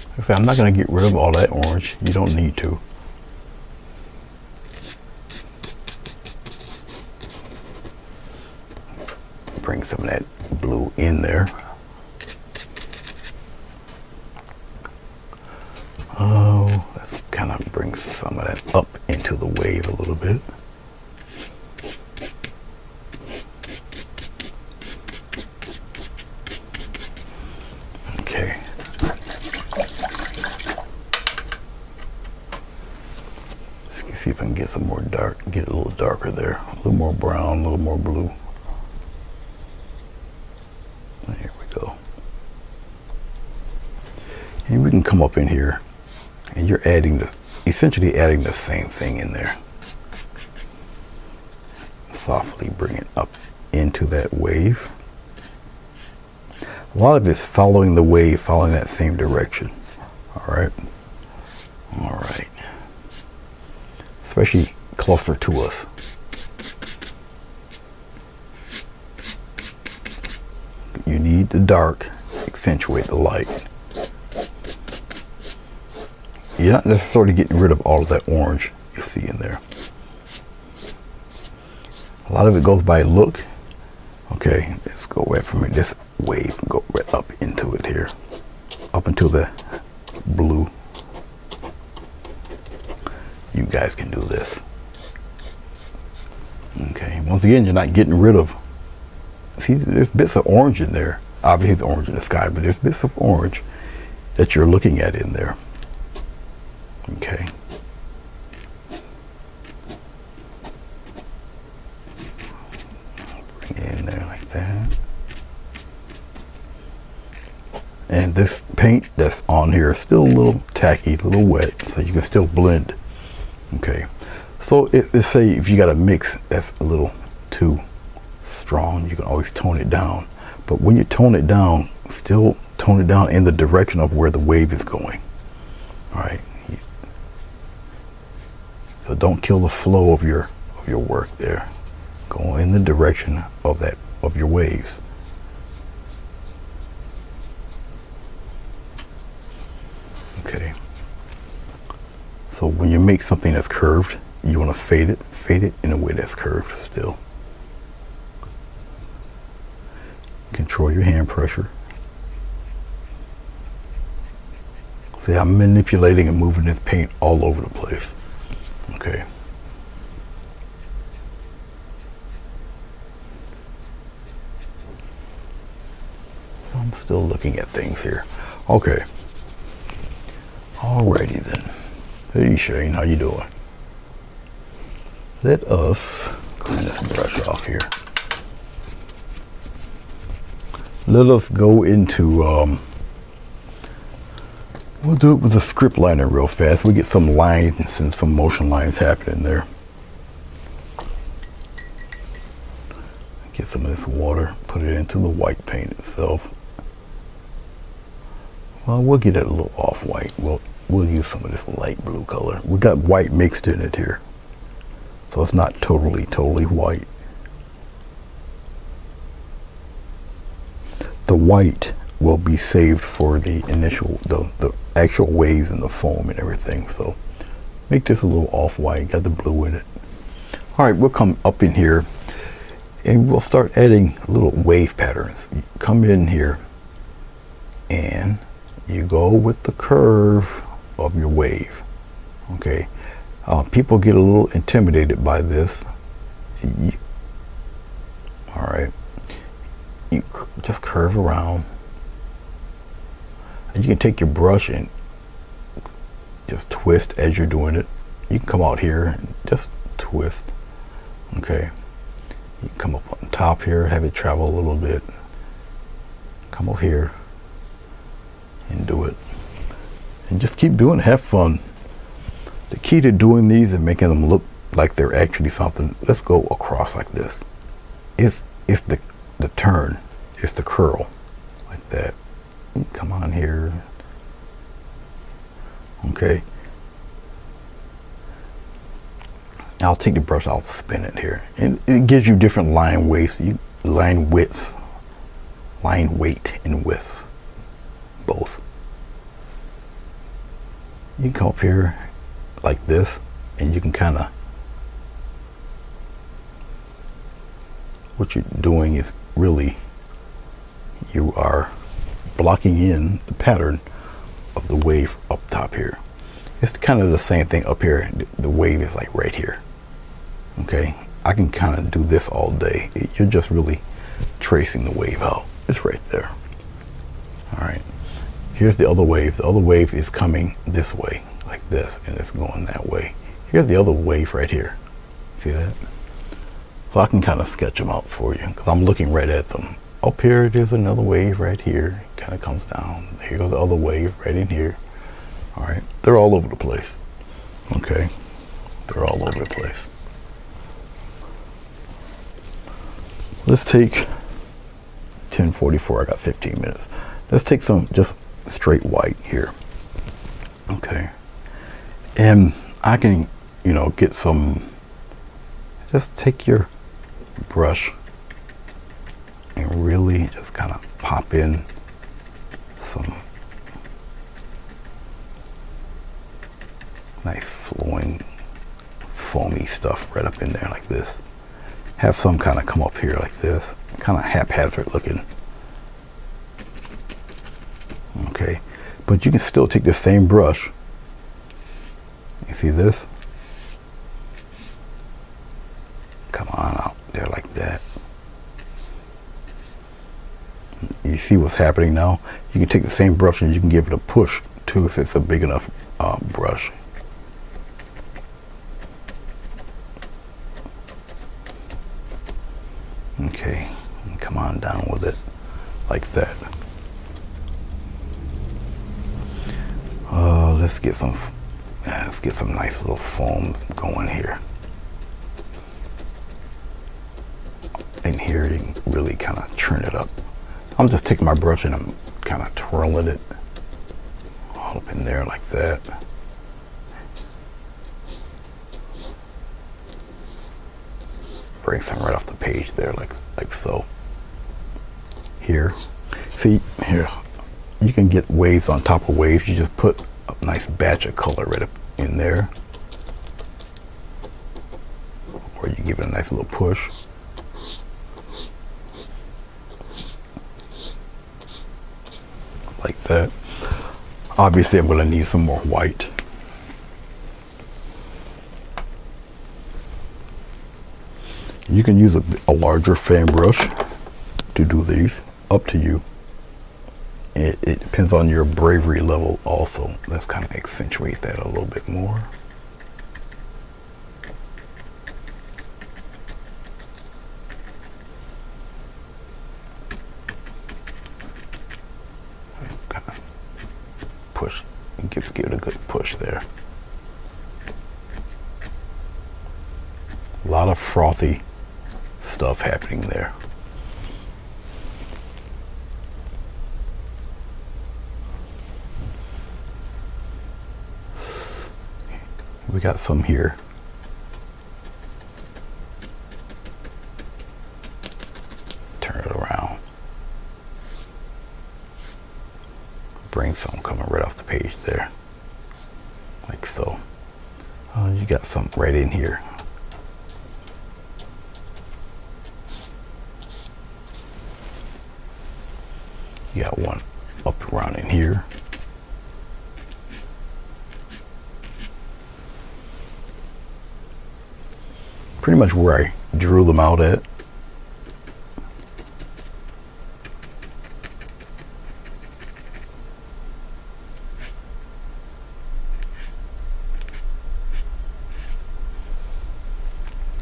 Like I said, I'm not going to get rid of all that orange. You don't need to. Bring some of that blue in there. Let's kind of bring some of that up into the wave a little bit. Okay. Let's see if I can get some more dark, get it a little darker there. A little more brown, a little more blue. There we go. And we can come up in here and you're adding essentially adding the same thing in there. Softly bring it up into that wave. A A lot of it's following the wave, following that same direction. All right. All right. Especially closer to us. You need the dark, accentuate the light. You're not necessarily getting rid of all of that orange you see in there. A lot of it goes by look. Okay, let's go right from this wave and go right up into it here. Up into the blue. You guys can do this. Okay, once again, you're not getting rid of. See, there's bits of orange in there. Obviously, the orange in the sky, but there's bits of orange that you're looking at in there. Okay. Bring it in there like that. And this paint that's on here is still a little tacky, a little wet, so you can still blend. Okay. So let's say if you got a mix that's a little too strong, you can always tone it down. But when you tone it down, still tone it down in the direction of where the wave is going. All right. So don't kill the flow of your work there. Go in the direction of your waves. Okay. So when you make something that's curved, you want to fade it in a way that's curved still. Control your hand pressure. See, I'm manipulating and moving this paint all over the place. Okay. So I'm still looking at things here. Okay. Alrighty then. Hey Shane, how you doing? Let us clean this brush off here. Let us go into, we'll do it with a script liner real fast. We get some lines and some motion lines happening there. Get some of this water, put it into the white paint itself. Well, we'll get it a little off-white. We'll use some of this light blue color. We got white mixed in it here, so it's not totally white. The white will be saved for the initial, the actual waves and the foam and everything. So make this a little off-white, got the blue in it. All right, we'll come up in here and we'll start adding little wave patterns. You come in here and you go with the curve of your wave. Okay, people get a little intimidated by this. All right, you just curve around. And you can take your brush and just twist as you're doing it. You can come out here and just twist. Okay, you can come up on top here, have it travel a little bit. Come over here and do it. And just keep doing it, have fun. The key to doing these and making them look like they're actually something, let's go across like this. It's the turn, it's the curl, like that. Come on here. Okay. I'll take the brush, I'll spin it here. And it gives you different line weights, line widths, line weight and width, both. You can come up here like this and you can kind of, what you're doing is really, you are blocking in the pattern of the wave up top here. It's kind of the same thing up here. The wave is like right here. Okay, I can kind of do this all day. You're just really tracing the wave out. It's right there. All right, here's the other wave. The other wave is coming this way, like this, and it's going that way. Here's the other wave right here. See that? So I can kind of sketch them out for you because I'm looking right at them. Up here, there's another wave right here. Kind of comes down. Here goes the other wave right in here. All right, they're all over the place. Okay, they're all over the place. 10:44. I got 15 minutes. Let's take some just straight white here. Okay. And I can, get some, just take your brush and really just kind of pop in some nice flowing foamy stuff right up in there like this. Have some kind of come up here like this, kind of haphazard looking. Okay, but you can still take the same brush. You see this? Come on out there like that. You see what's happening now? You can take the same brush and you can give it a push too if it's a big enough brush. Okay, and come on down with it like that. Let's get some nice little foam going here. In here, you can really kind of churn it up. I'm just taking my brush and I'm kind of twirling it all up in there like that. Bring some right off the page there, like so. Here, see here, you can get waves on top of waves. You just put a nice batch of color right up in there, or you give it a nice little push. Like that. Obviously, I'm going to need some more white. You can use a larger fan brush to do these, up to you. It depends on your bravery level also. Let's kind of accentuate that a little bit more. Kind of push, give it a good push there. A lot of frothy stuff happening there. We got some here. Turn it around. Bring some coming right off the page there. Like so. You got some right in here. You got one up around in here. Pretty much where I drew them out at.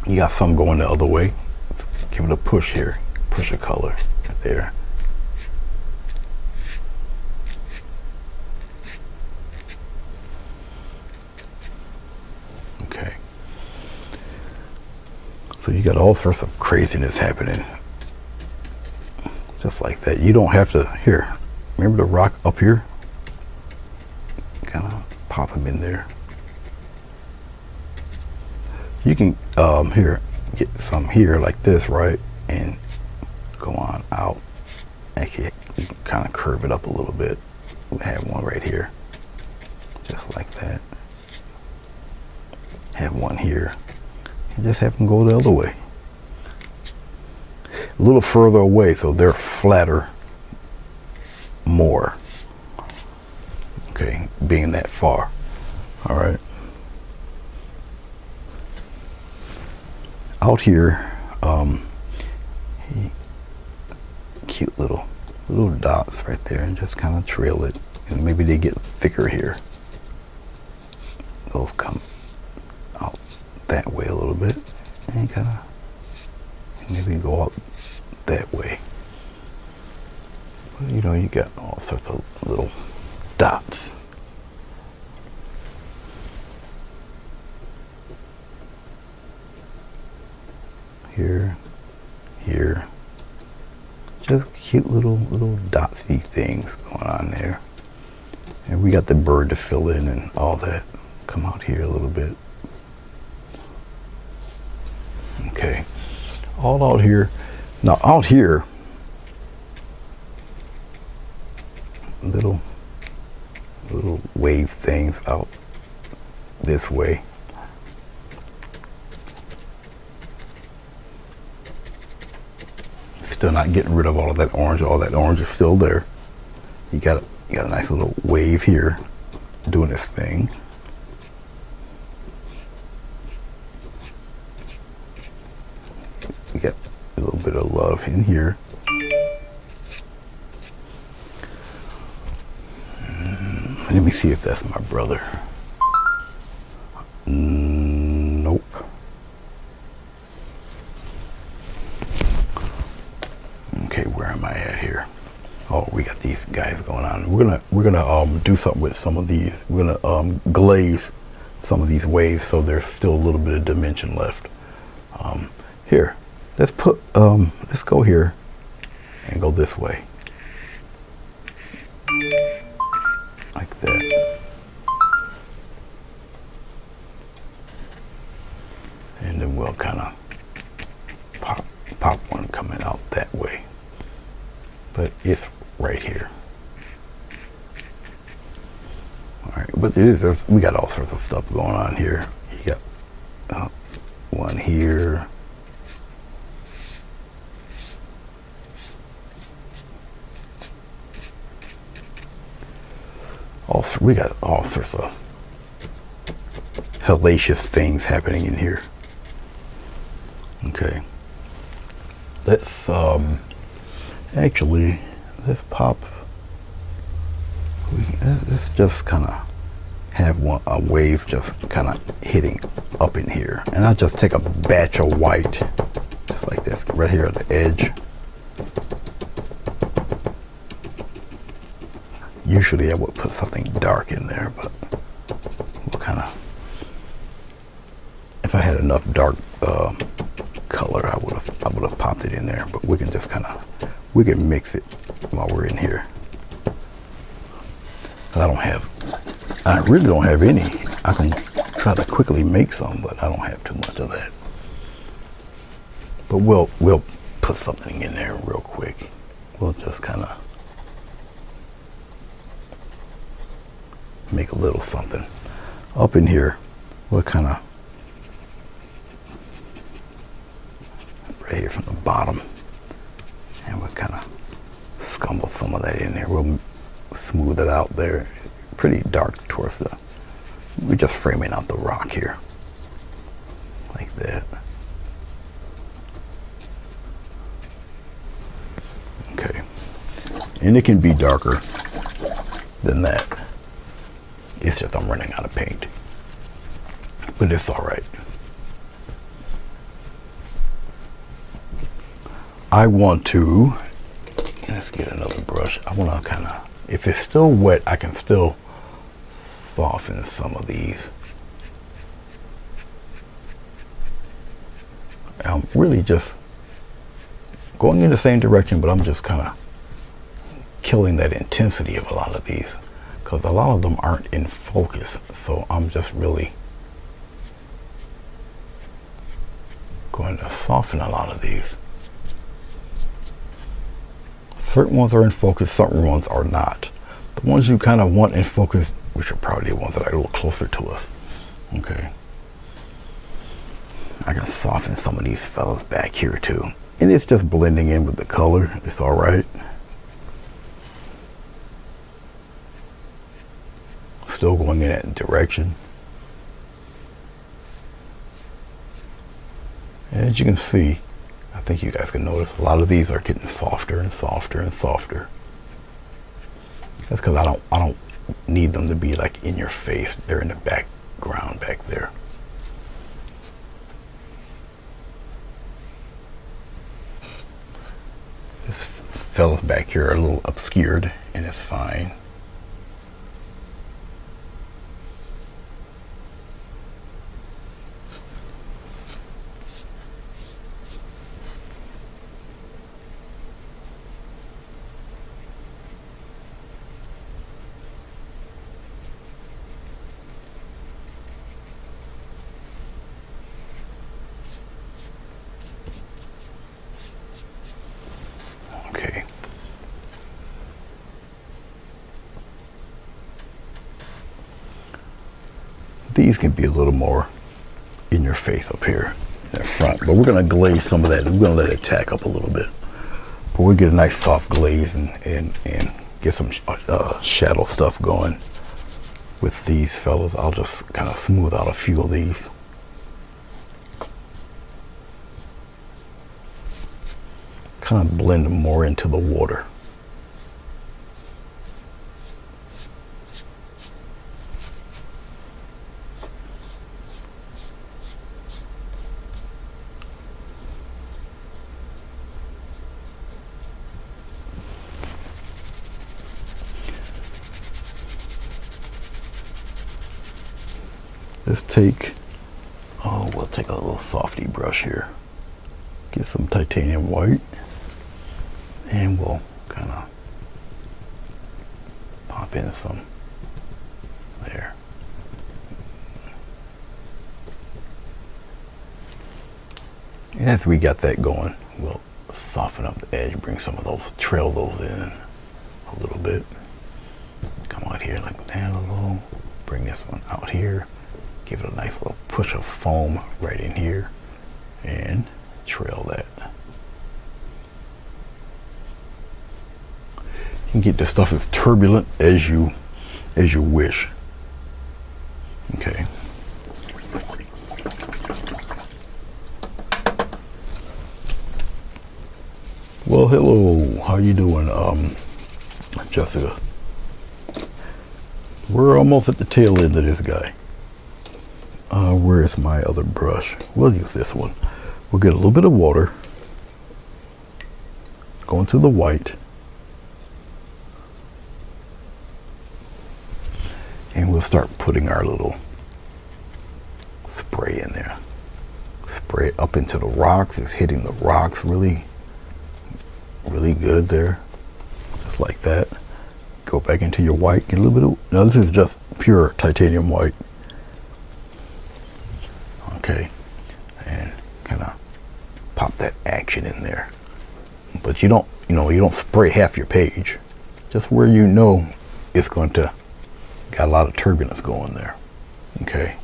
You got some going the other way. Let's give it a push here. Push a color right there. Okay. So you got all sorts of craziness happening. Just like that. You don't have to, here, remember the rock up here? Kind of pop them in there. You can, here, get some here like this, right? And go on out. Actually, you can kind of curve it up a little bit. We have one right here. Just like that. Have one here. And just have them go the other way. A little further away so they're flatter more. Okay, being that far. All right. Out here, cute little dots right there, and just kind of trail it, and maybe they get thicker here. Those come out that way a little bit, and kind of maybe go out that way. You know, you got all sorts of little dots. Here, here, Just cute little dotsy things going on there. And we got the bird to fill in and all that. Come out here a little bit. Okay. All out here. Now out here, little wave things out this way. Still not getting rid of all of that orange. All that orange is still there. You got a nice little wave here doing this thing. You got a little bit of love in here. Let me see if that's my brother. Nope. Okay, where am I at here? Oh, we got these guys going on. We're gonna do something with some of these. We're gonna glaze some of these waves so there's still a little bit of dimension left. Here, let's go here and go this way. Like that. And then we'll kind of pop one coming out that way. But it's right here. All right, but we got all sorts of stuff going on here. You got one here. Also, we got all sorts of hellacious things happening in here. Okay. Let's actually, let's pop. Let's just kind of have a wave just kind of hitting up in here. And I'll just take a batch of white, just like this, right here at the edge. Usually I would put something dark in there, but we'll kind of, if I had enough dark color, I would have popped it in there. But we can just we can mix it while we're in here. I really don't have any. I can try to quickly make some, but I don't have too much of that. But we'll put something in there real quick. We'll just kind of make a little something up in here. We'll kind of right here from the bottom, and we'll kind of scumble some of that in there. We'll smooth it out there. Pretty dark towards we're just framing out the rock here like that. Okay, and it can be darker than that. It's just I'm running out of paint, but it's all right. I want to, let's get another brush. I want to kind of, if it's still wet, I can still soften some of these. I'm really just going in the same direction, but I'm just kind of killing that intensity of a lot of these, because a lot of them aren't in focus. So I'm just really going to soften a lot of these. Certain ones are in focus, certain ones are not. The ones you kind of want in focus, which are probably the ones that are a little closer to us. Okay. I can soften some of these fellas back here too. And it's just blending in with the color. It's all right. Still going in that direction. And as you can see, I think you guys can notice a lot of these are getting softer and softer and softer. That's because I don't need them to be like in your face. They're in the background back there. This fellas back here are a little obscured, and it's fine. these can be a little more in your face up here in the front, but we're gonna glaze some of that. We're gonna let it tack up a little bit, but we'll get a nice soft glaze and get some shadow stuff going with these fellas. I'll just kind of smooth out a few of these. Kind of blend them more into the water. Let's take, we'll take a little softy brush here. Get some titanium white. And we'll kind of pop in some there. And as we got that going, we'll soften up the edge, bring some of those, trail those in a little bit. Come out here like that a little. Bring this one out here. Give it a nice little push of foam right in here and trail that. You can get this stuff as turbulent as you wish. Okay. Well, hello. How you doing, Jessica? We're almost at the tail end of this guy. Where is my other brush? We'll use this one. We'll get a little bit of water. Go into the white. And we'll start putting our little spray in there. Spray it up into the rocks. It's hitting the rocks really good there. Just like that. Go back into your white. Get a little bit of, now this is just pure titanium white. Okay. And kind of pop that action in there. But you don't spray half your page. Just where you know it's going to got a lot of turbulence going there. Okay.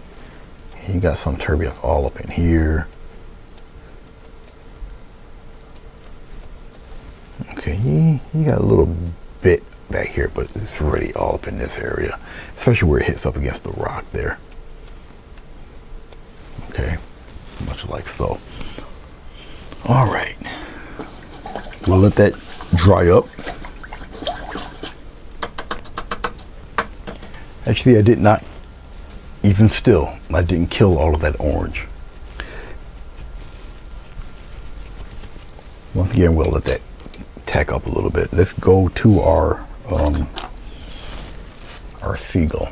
And you got some turbulence all up in here. Okay, you got a little bit back here, but it's really all up in this area, especially where it hits up against the rock there. Okay, much like so. All right, we'll let that dry up. Actually, I did not, even still, I didn't kill all of that orange. Once again, we'll let that tack up a little bit. Let's go to our seagull.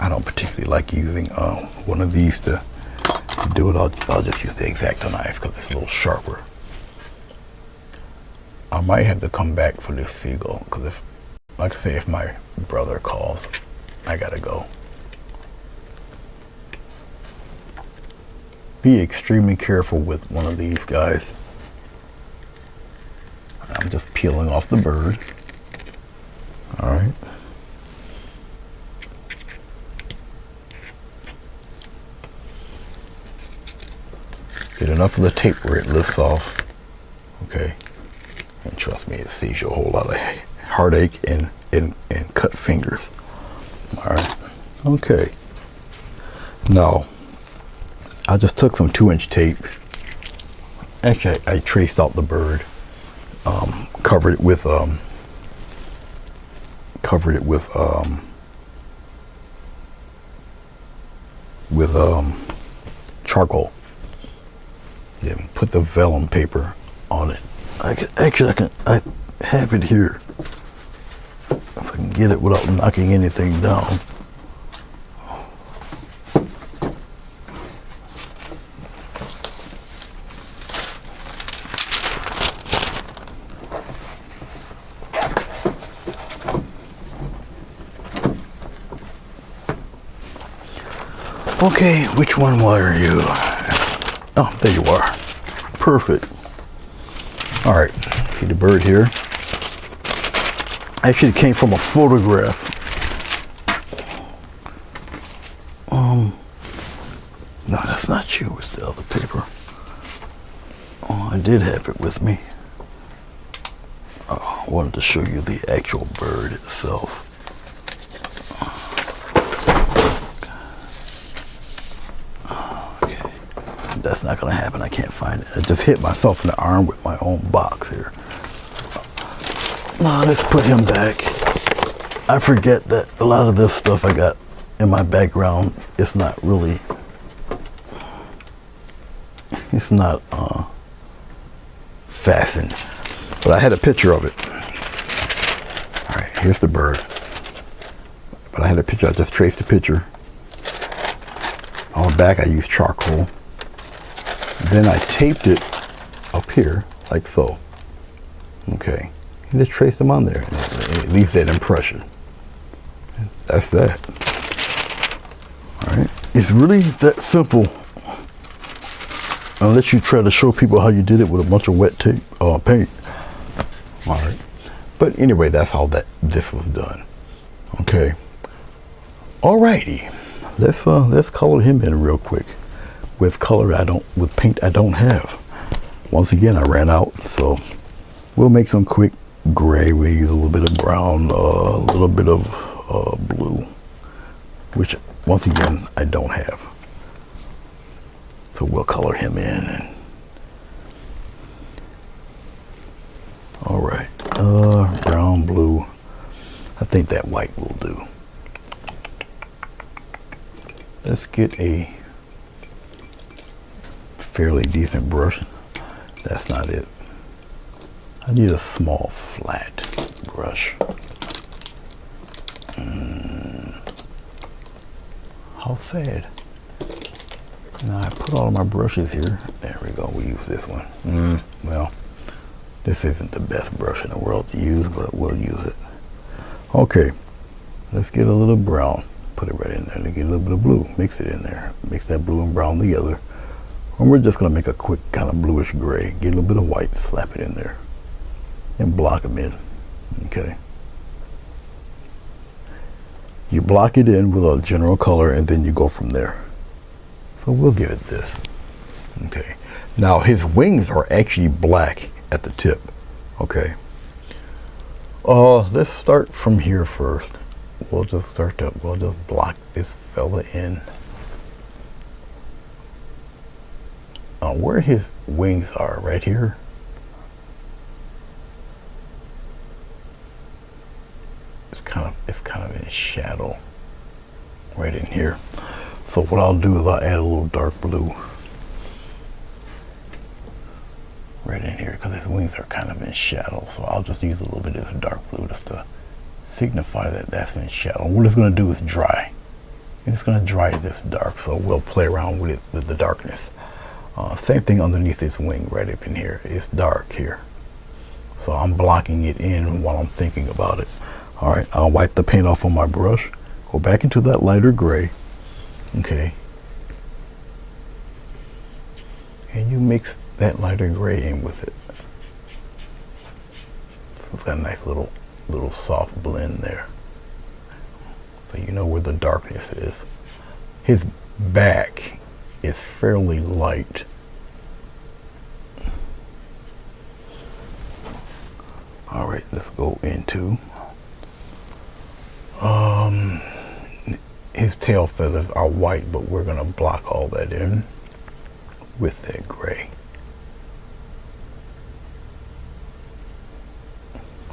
I don't particularly like using one of these to do it. I'll just use the X-Acto knife because it's a little sharper. I might have to come back for this seagull because if, like I say, if my brother calls, I gotta go. Be extremely careful with one of these guys. I'm just peeling off the bird. All right. Get enough of the tape where it lifts off. Okay. And trust me, it saves you a whole lot of heartache and cut fingers. All right. Okay. Now, I just took some 2-inch tape. Actually, I traced out the bird, covered it with charcoal. Then put the vellum paper on it. I have it here. If I can get it without knocking anything down. Okay, which one were you? Oh, there you are. Perfect. All right, see the bird here? Actually, it came from a photograph No, that's not you. It's the other paper. Oh, I did have it with me. I wanted to show you the actual bird itself. Okay. That's not going to happen. I can't find it. I just hit myself in the arm with my own box here. Now let's put him back. I forget that a lot of this stuff I got in my background, it's not really, it's not fastened. But I had a picture of it. All right, here's the bird. But I had a picture, I just traced the picture. On the back I used charcoal. Then I taped it up here, like so. Okay, and just traced them on there. And it leaves that impression. That's that. All right, it's really that simple. Unless you try to show people how you did it with a bunch of wet tape, paint. All right, but anyway, that's how this was done. Okay. Alrighty, let's color him in real quick with with paint I don't have. Once again, I ran out, so we'll make some quick gray. We use a little bit of brown, a little bit of blue, which once again I don't have. So we'll color him in. All right, brown, blue. I think that white will do. Let's get a fairly decent brush. That's not it. I need a small flat brush. How sad. Now I put all of my brushes here. There we go, we use this one. Well, this isn't the best brush in the world to use, but we'll use it. Okay, let's get a little brown. Put it right in there to get a little bit of blue. Mix it in there. Mix that blue and brown together. And we're just gonna make a quick kind of bluish gray. Get a little bit of white, slap it in there. And block them in, okay? You block it in with a general color and then you go from there. So we'll give it this, okay? Now his wings are actually black at the tip, okay? Let's start from here first. We'll just block this fella in. Where his wings are, right here. It's kind of in shadow, right in here. So what I'll do is I'll add a little dark blue right in here because his wings are kind of in shadow. So I'll just use a little bit of this dark blue just to signify that that's in shadow. What it's going to do is dry. And it's going to dry this dark, so we'll play around with it with the darkness. Same thing underneath his wing right up in here. It's dark here. So I'm blocking it in while I'm thinking about it. All right, I'll wipe the paint off on my brush. Go back into that lighter gray. Okay. And you mix that lighter gray in with it. So it's got a nice little soft blend there. So you know where the darkness is. His back is fairly light. All right, let's go into his tail feathers are white, but we're gonna block all that in with that gray.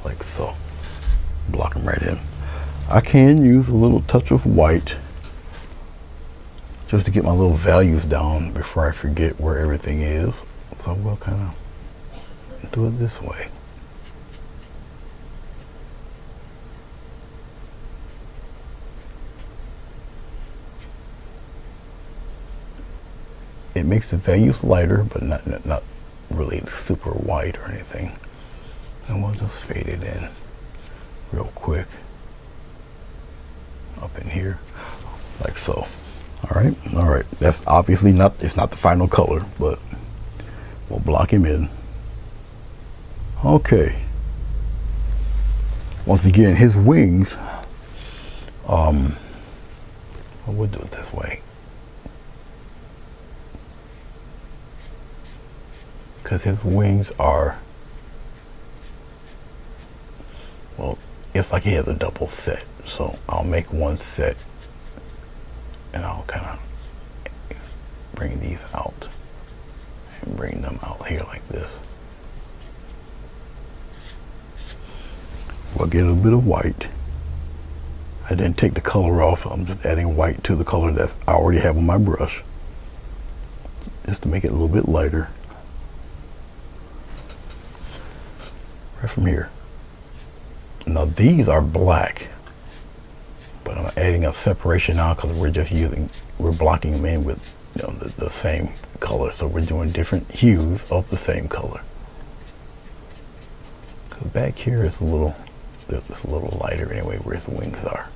Like so. Block them right in. I can use a little touch of white just to get my little values down before I forget where everything is. So we'll kind of do it this way. It makes the values lighter, but not really super white or anything. And we'll just fade it in real quick up in here, like so. All right. That's obviously it's not the final color, but we'll block him in. Okay. Once again, his wings, we'll do it this way. because his wings are, well, it's like he has a double set. So I'll make one set and I'll kind of bring these out and bring them out here like this. We'll get a bit of white. I didn't take the color off, so I'm just adding white to the color that I already have on my brush, just to make it a little bit lighter. Right from here. Now these are black, but I'm adding a separation now because we're blocking them in with, you know, the same color. So we're doing different hues of the same color. Because back here is it's a little lighter anyway, where his wings are.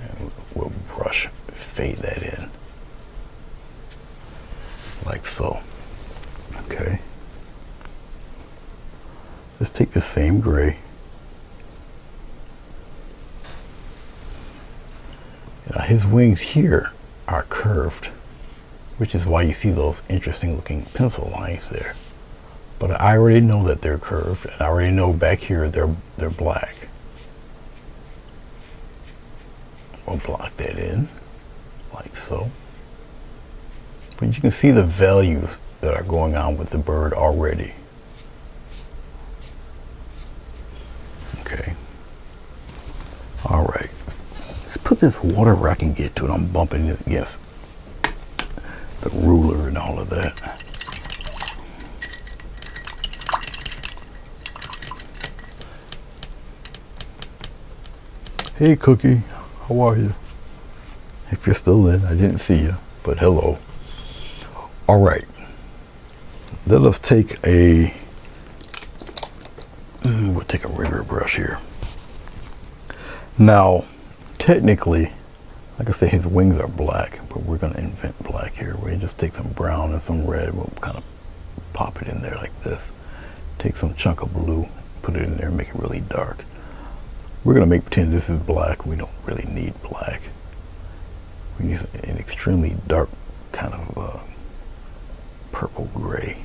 And we'll brush fade that in like so. Okay, let's take the same gray. Now his wings here are curved, which is why you see those interesting looking pencil lines there. But I already know that they're curved, and I already know back here they're black. We'll block that in like so. But you can see the values that are going on with the bird already. Okay. All right. Let's put this water where I can get to it. I'm bumping it against the ruler and all of that. Hey Cookie, how are you? If you're still in, I didn't see you, but hello. All right, let us take we'll take a rigger brush here. Now, technically, like I said, his wings are black, but we're gonna invent black here. We just take some brown and some red, we'll kind of pop it in there like this. Take some chunk of blue, put it in there, make it really dark. We're gonna pretend this is black. We don't really need black. We use an extremely dark kind of purple gray.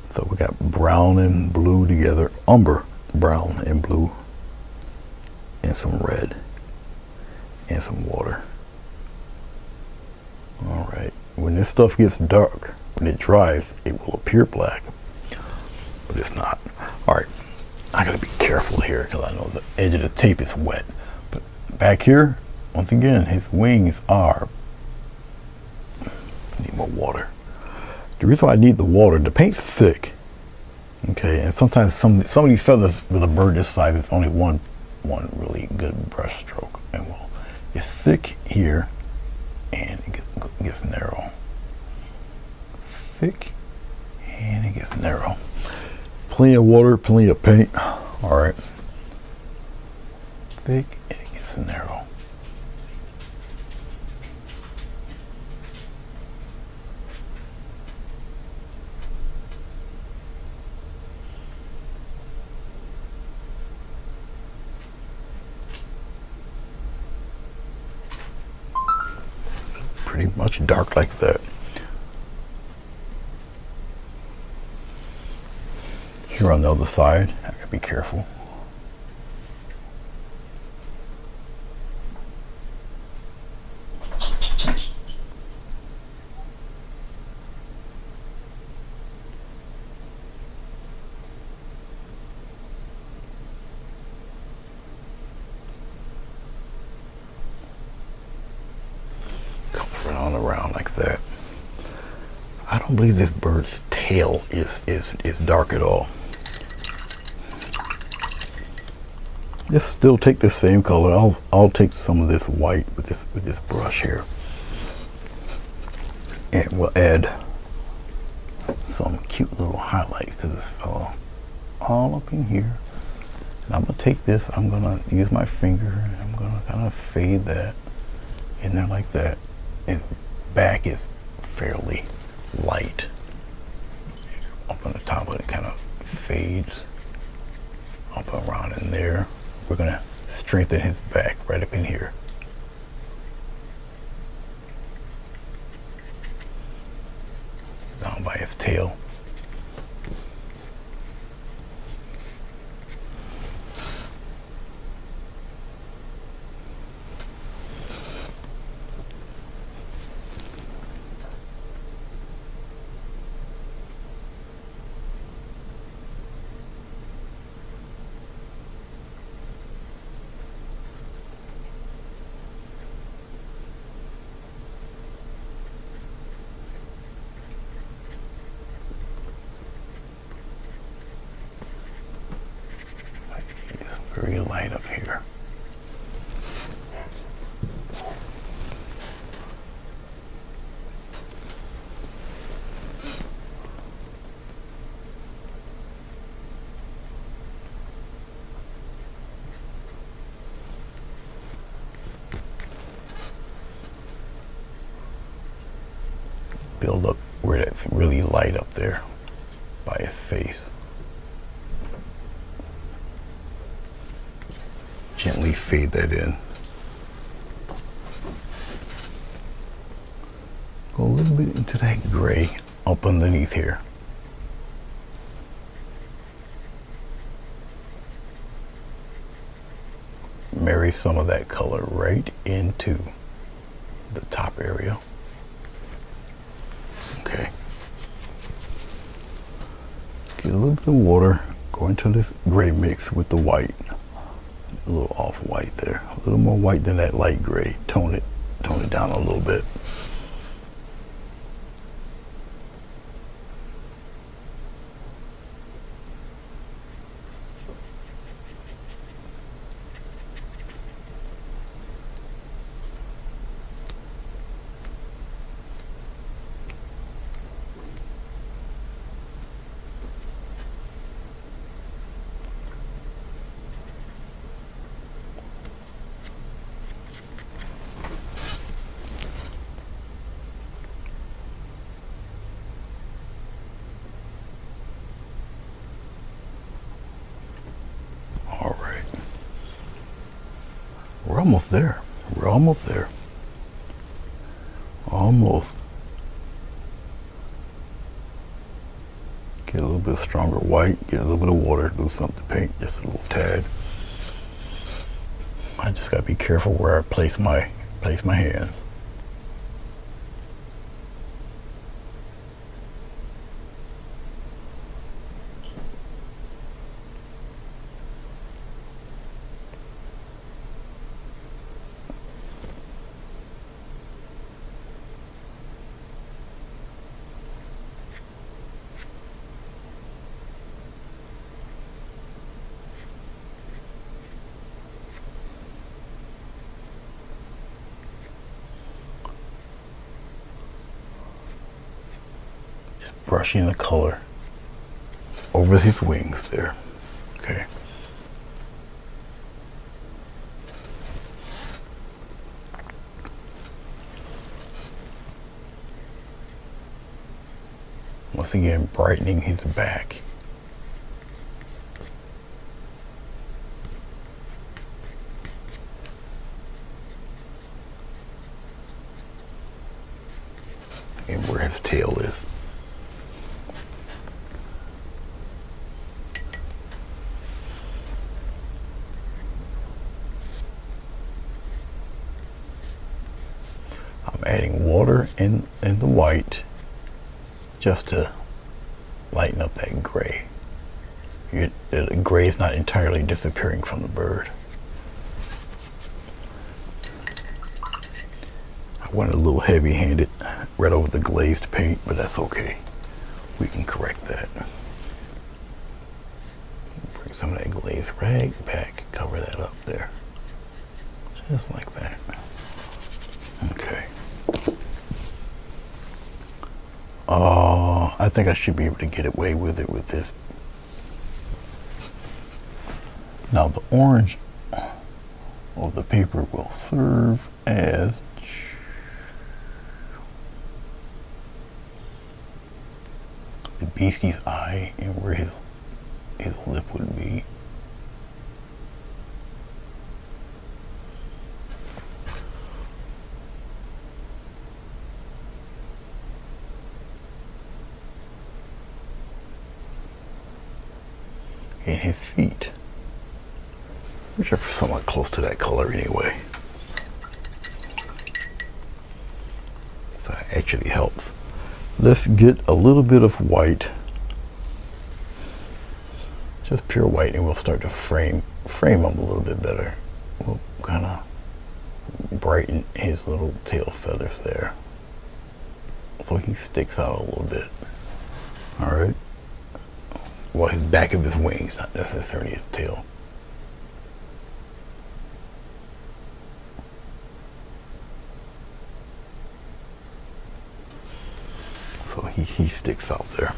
So we got brown and blue together, umber brown and blue, and some red, and some water. All right, when this stuff gets dark, when it dries, it will appear black, but it's not. All right, I gotta be careful here because I know the edge of the tape is wet. But back here, once again, his wings are, I need more water. The reason why I need the water, the paint's thick, okay, and sometimes some of these feathers with a bird this size, it's only one really good brush stroke, and well, it's thick here, and it gets narrow. Thick, and it gets narrow. Plenty of water, plenty of paint. All right, thick, and it gets narrow. Pretty much dark like that. Here on the other side, I gotta be careful. Around like that. I don't believe this bird's tail is dark at all. Just still take the same color. I'll take some of this white with this brush here, and we'll add some cute little highlights to this fellow, all up in here. And I'm gonna take this. I'm gonna use my finger, and I'm gonna kind of fade that in there like that. And back is fairly light. Up on the top of it kind of fades up around in there. We're gonna strengthen his back right up in here. very light up here. Build up where that's really light up there by his face. Gently fade that in. Go a little bit into that gray up underneath here. Marry some of that color right into the top area. Okay. Get a little bit of water, go into this gray mix with the white. A little off white there. A little more white than that light gray. Tone it down a little bit. All right. We're almost there. We're almost there. Almost. Get a little bit stronger white, get a little bit of water, do something to paint, just a little tad. I just gotta be careful where I place my hands. Brushing the color over his wings there. Okay. Once again, brightening his back. And where his tail is. Adding water in the white just to lighten up that gray. The gray is not entirely disappearing from the bird. I went a little heavy-handed right over the glazed paint, but that's okay. We can correct that. Bring some of that glaze right back, cover that up there. Just like that. Okay. I think I should be able to get away with it with this. Now the orange of the paper will serve as the beastie's eye and where his lip would be. And his feet, which are somewhat close to that color anyway. So that actually helps. Let's get a little bit of white, just pure white, and we'll start to frame him a little bit better. We'll kind of brighten his little tail feathers there, so he sticks out a little bit. All right. Well, his back of his wings, not necessarily his tail. he sticks out there.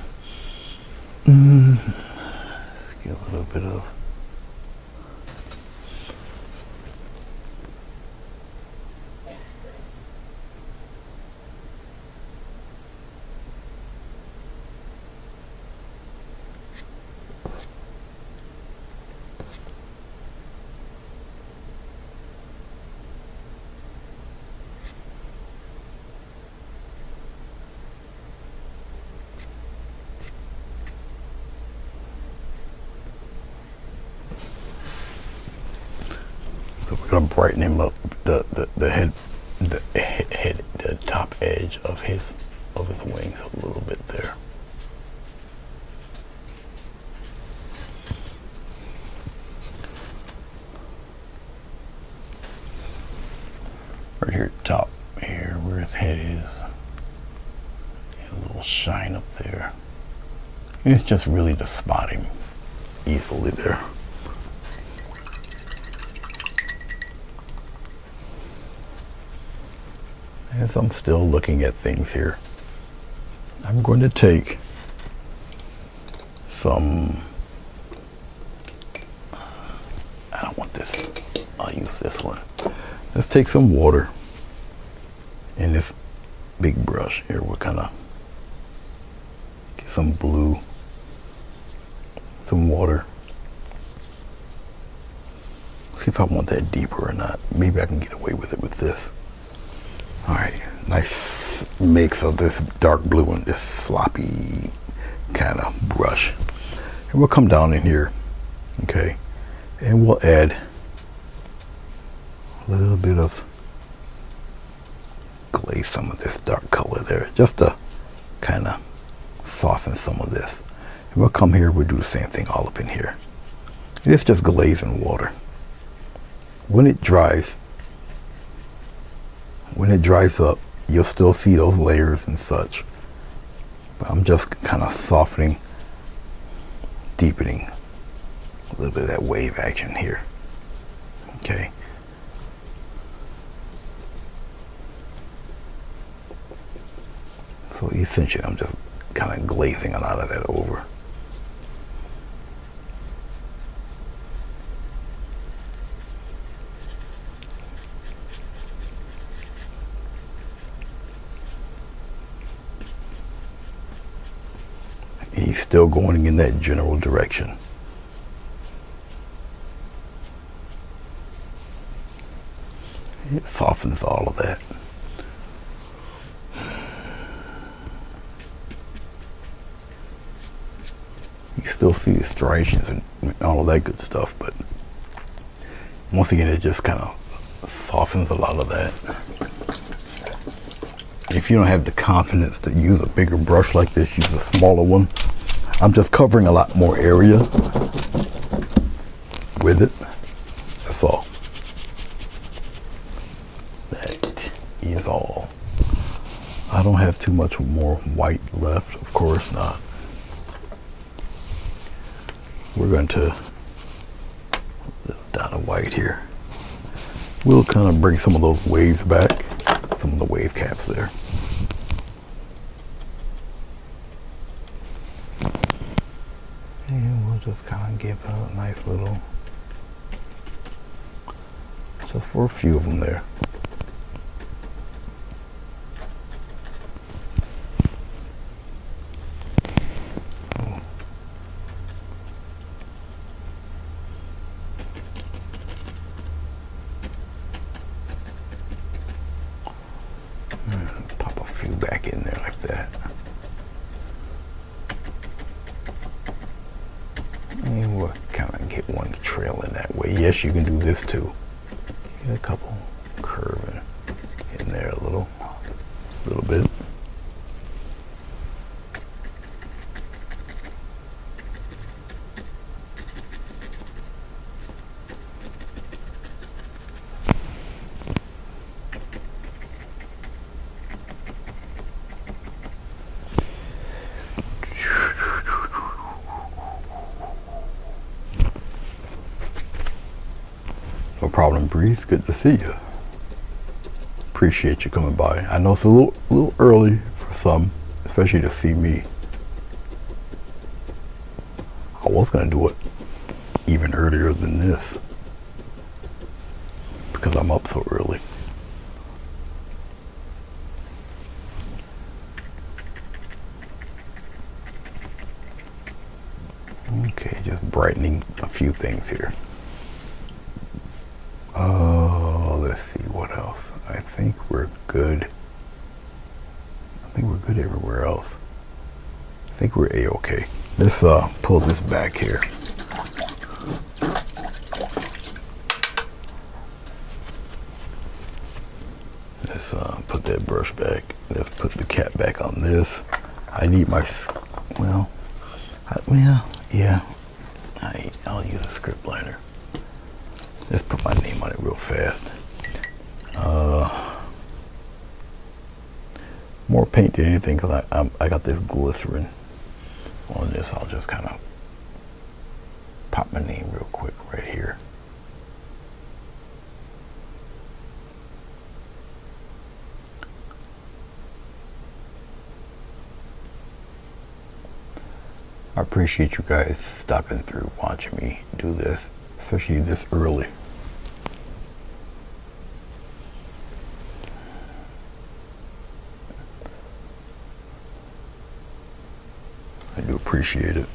Let's get a little bit of. So we're gonna brighten him up, the top edge of his wings a little bit there. Right here at the top, here where his head is, and a little shine up there. And it's just really to spot him easily there. As I'm still looking at things here, I'm going to take some, I don't want this, I'll use this one. Let's take some water in this big brush here. We're gonna get some blue, some water. See if I want that deeper or not. Maybe I can get away with it with this. All right, nice mix of this dark blue and this sloppy kind of brush. And we'll come down in here, okay, and we'll add a little bit of glaze, some of this dark color there, just to kind of soften some of this. And we'll come here, we'll do the same thing all up in here. And it's just glaze and water. When it dries up, you'll still see those layers and such. But I'm just kind of softening, deepening a little bit of that wave action here. Okay. So essentially, I'm just kind of glazing a lot of that over. He's still going in that general direction. It softens all of that. You still see the striations and all of that good stuff, but once again, it just kind of softens a lot of that. If you don't have the confidence to use a bigger brush like this, use a smaller one. I'm just covering a lot more area with it. That's all. That is all. I don't have too much more white left, of course not. We're going to, a little dot of white here. We'll kind of bring some of those waves back, some of the wave caps there. And we'll just kind of give a nice little, just for a few of them there. Pop a few back in there like that. And we'll kind of get one trail in that way. Yes, you can do this too. Get a couple curving in there a little bit. No problem, Breeze. Good to see you. Appreciate you coming by. I know it's a little early for some. It's especially to see me. I was gonna do it even earlier than this because I'm up so early. Okay, just brightening a few things here. Let's see what else. I think we're good. I think we're good everywhere else. I think we're A-okay. Let's pull this back here. Let's put that brush back. Let's put the cap back on this. I need my, yeah. I'll use a script liner. Let's put my name on it real fast. More paint than anything because I got this glycerin on this. I'll just kind of pop my name real quick right here. I appreciate you guys stopping through, watching me do this, especially this early. I do appreciate it.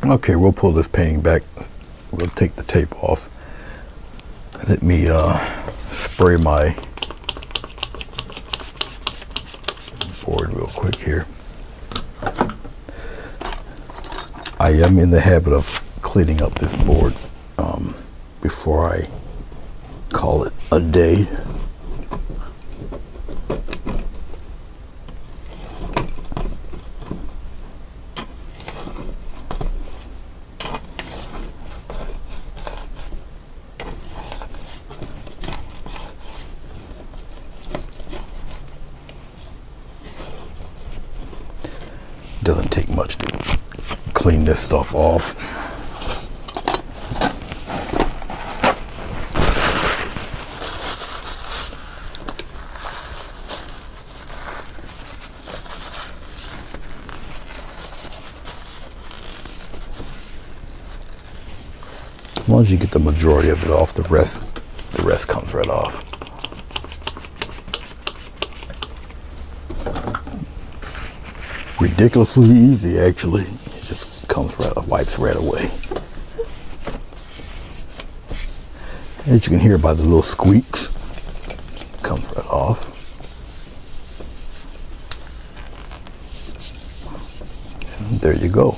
Okay, we'll pull this painting back. We'll take the tape off. Let me spray my board real quick here. I am in the habit of cleaning up this board before I call it a day. Doesn't take much to clean this stuff off. As long as you get the majority of it off, the rest comes right off. Ridiculously easy, actually. It just comes right, wipes right away. As you can hear by the little squeaks, comes right off. And there you go.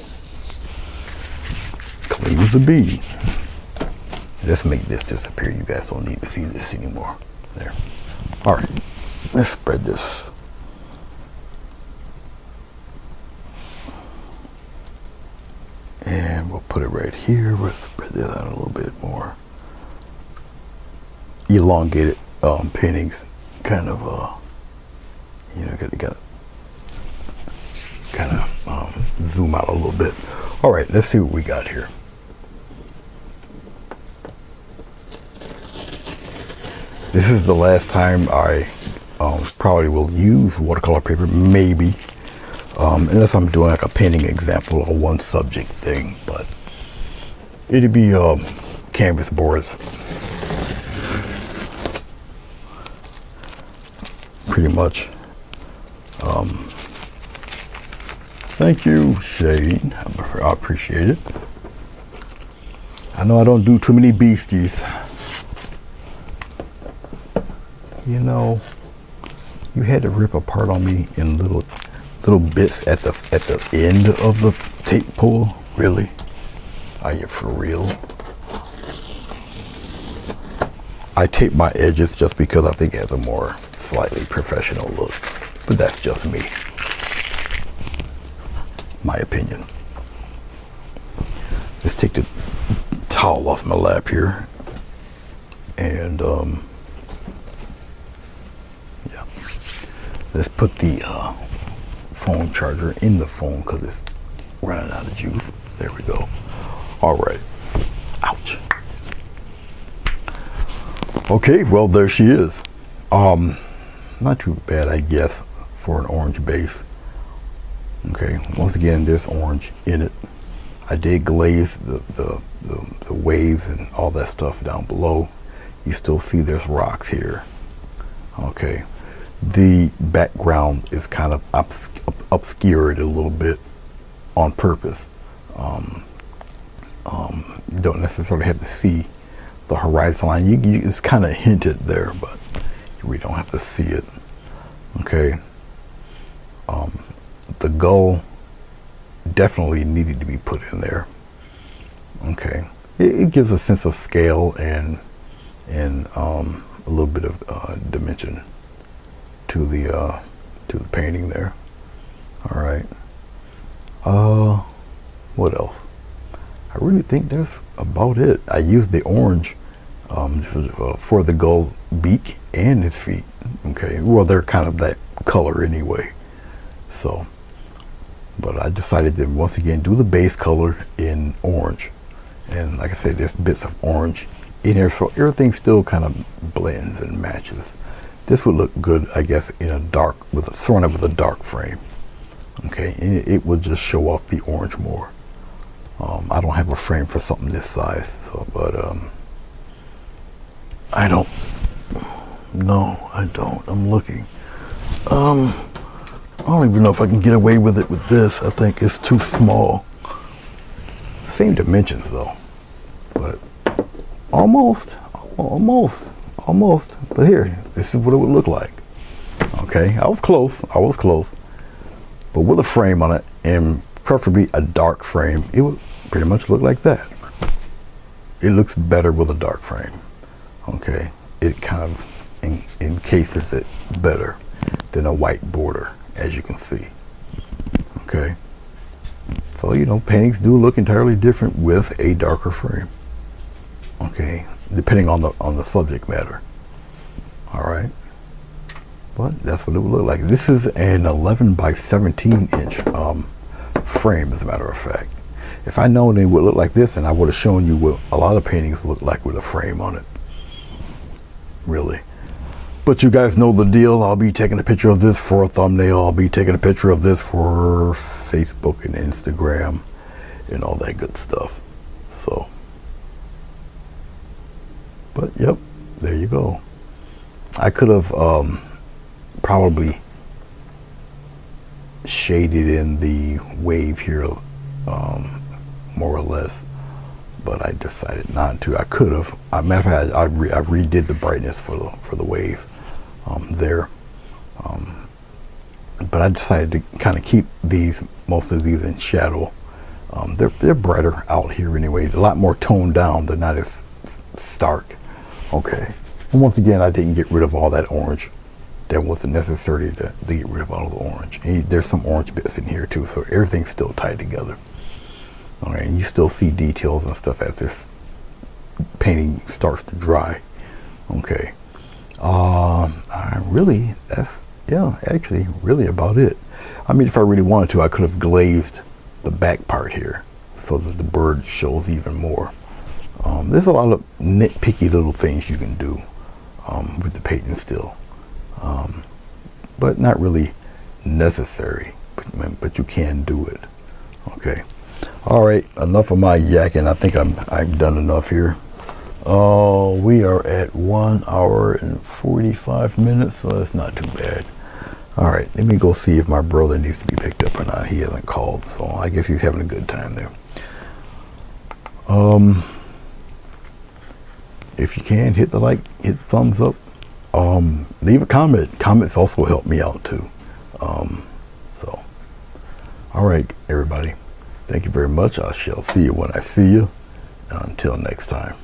Clean as a bee. Let's make this disappear. You guys don't need to see this anymore. There. All right. Let's spread this. And we'll put it right here. We'll spread this out a little bit more. Elongated paintings kind of, gotta kind of zoom out a little bit. All right, let's see what we got here. This is the last time I probably will use watercolor paper, maybe. Unless I'm doing like a painting example or one subject thing, but it'd be canvas boards. Pretty much. Thank you, Shane. I appreciate it. I know I don't do too many beasties. You know, you had to rip apart on me in little bits at the end of the tape pull. Really? Are you for real? I tape my edges just because I think it has a more slightly professional look, but that's just me. My opinion. Let's take the towel off my lap here, and yeah, let's put the phone charger in the phone because it's running out of juice. There we go. All right. Ouch. Okay, well, there she is. Not too bad, I guess, for an orange base. Okay, once again, there's orange in it. I did glaze the waves and all that stuff down below. You still see there's rocks here. Okay, the background is kind of obscured a little bit on purpose. You don't necessarily have to see the horizon line. It's kind of hinted there, but we don't have to see it. Okay. The gull definitely needed to be put in there. Okay. It gives a sense of scale and a little bit of dimension to the painting there. All right. What else? I really think that's about it. I used the orange for the gull beak and his feet. Okay, well, they're kind of that color anyway. So, but I decided to once again do the base color in orange. And like I said, there's bits of orange in here, so everything still kind of blends and matches. This would look good, I guess, in a dark, sort of with a dark frame. Okay, and it would just show off the orange more. I don't have a frame for something this size, so, but I don't. No, I don't. I'm looking. I don't even know if I can get away with it with this. I think it's too small. Same dimensions though, but almost. But here, this is what it would look like. Okay, I was close. But with a frame on it, and preferably a dark frame, it would pretty much look like that. It looks better with a dark frame. Okay, it kind of encases it better than a white border, as you can see. Okay, so you know, paintings do look entirely different with a darker frame. Okay, depending on the subject matter. All right, but that's what it would look like. This is an 11 by 17 inch frame, as a matter of fact. If I known it would look like this, and I would have shown you what a lot of paintings look like with a frame on it. Really. But you guys know the deal. I'll be taking a picture of this for a thumbnail. I'll be taking a picture of this for Facebook and Instagram and all that good stuff. So, but yep, there you go. I could have probably shaded in the wave here more or less, but I decided not to. I could have. Matter of fact, I redid the brightness for the wave there, but I decided to kind of keep most of these in shadow. They're brighter out here anyway, a lot more toned down. They're not as stark. Okay, and once again, I didn't get rid of all that orange. That wasn't necessary to get rid of all the orange. And there's some orange bits in here too, so everything's still tied together. All right, and you still see details and stuff as this painting starts to dry. Okay, actually really about it. I mean, if I really wanted to, I could have glazed the back part here so that the bird shows even more. There's a lot of nitpicky little things you can do with the painting still, but not really necessary, but you can do it. Okay. All right, enough of my yakking. I think I've done enough here. We are at 1 hour and 45 minutes, so that's not too bad. All right, let me go see if my brother needs to be picked up or not. He hasn't called, so I guess he's having a good time there. If you can, hit the like, hit the thumbs up, leave a comment. Comments also help me out too. So, all right, everybody. Thank you very much. I shall see you when I see you. Until next time.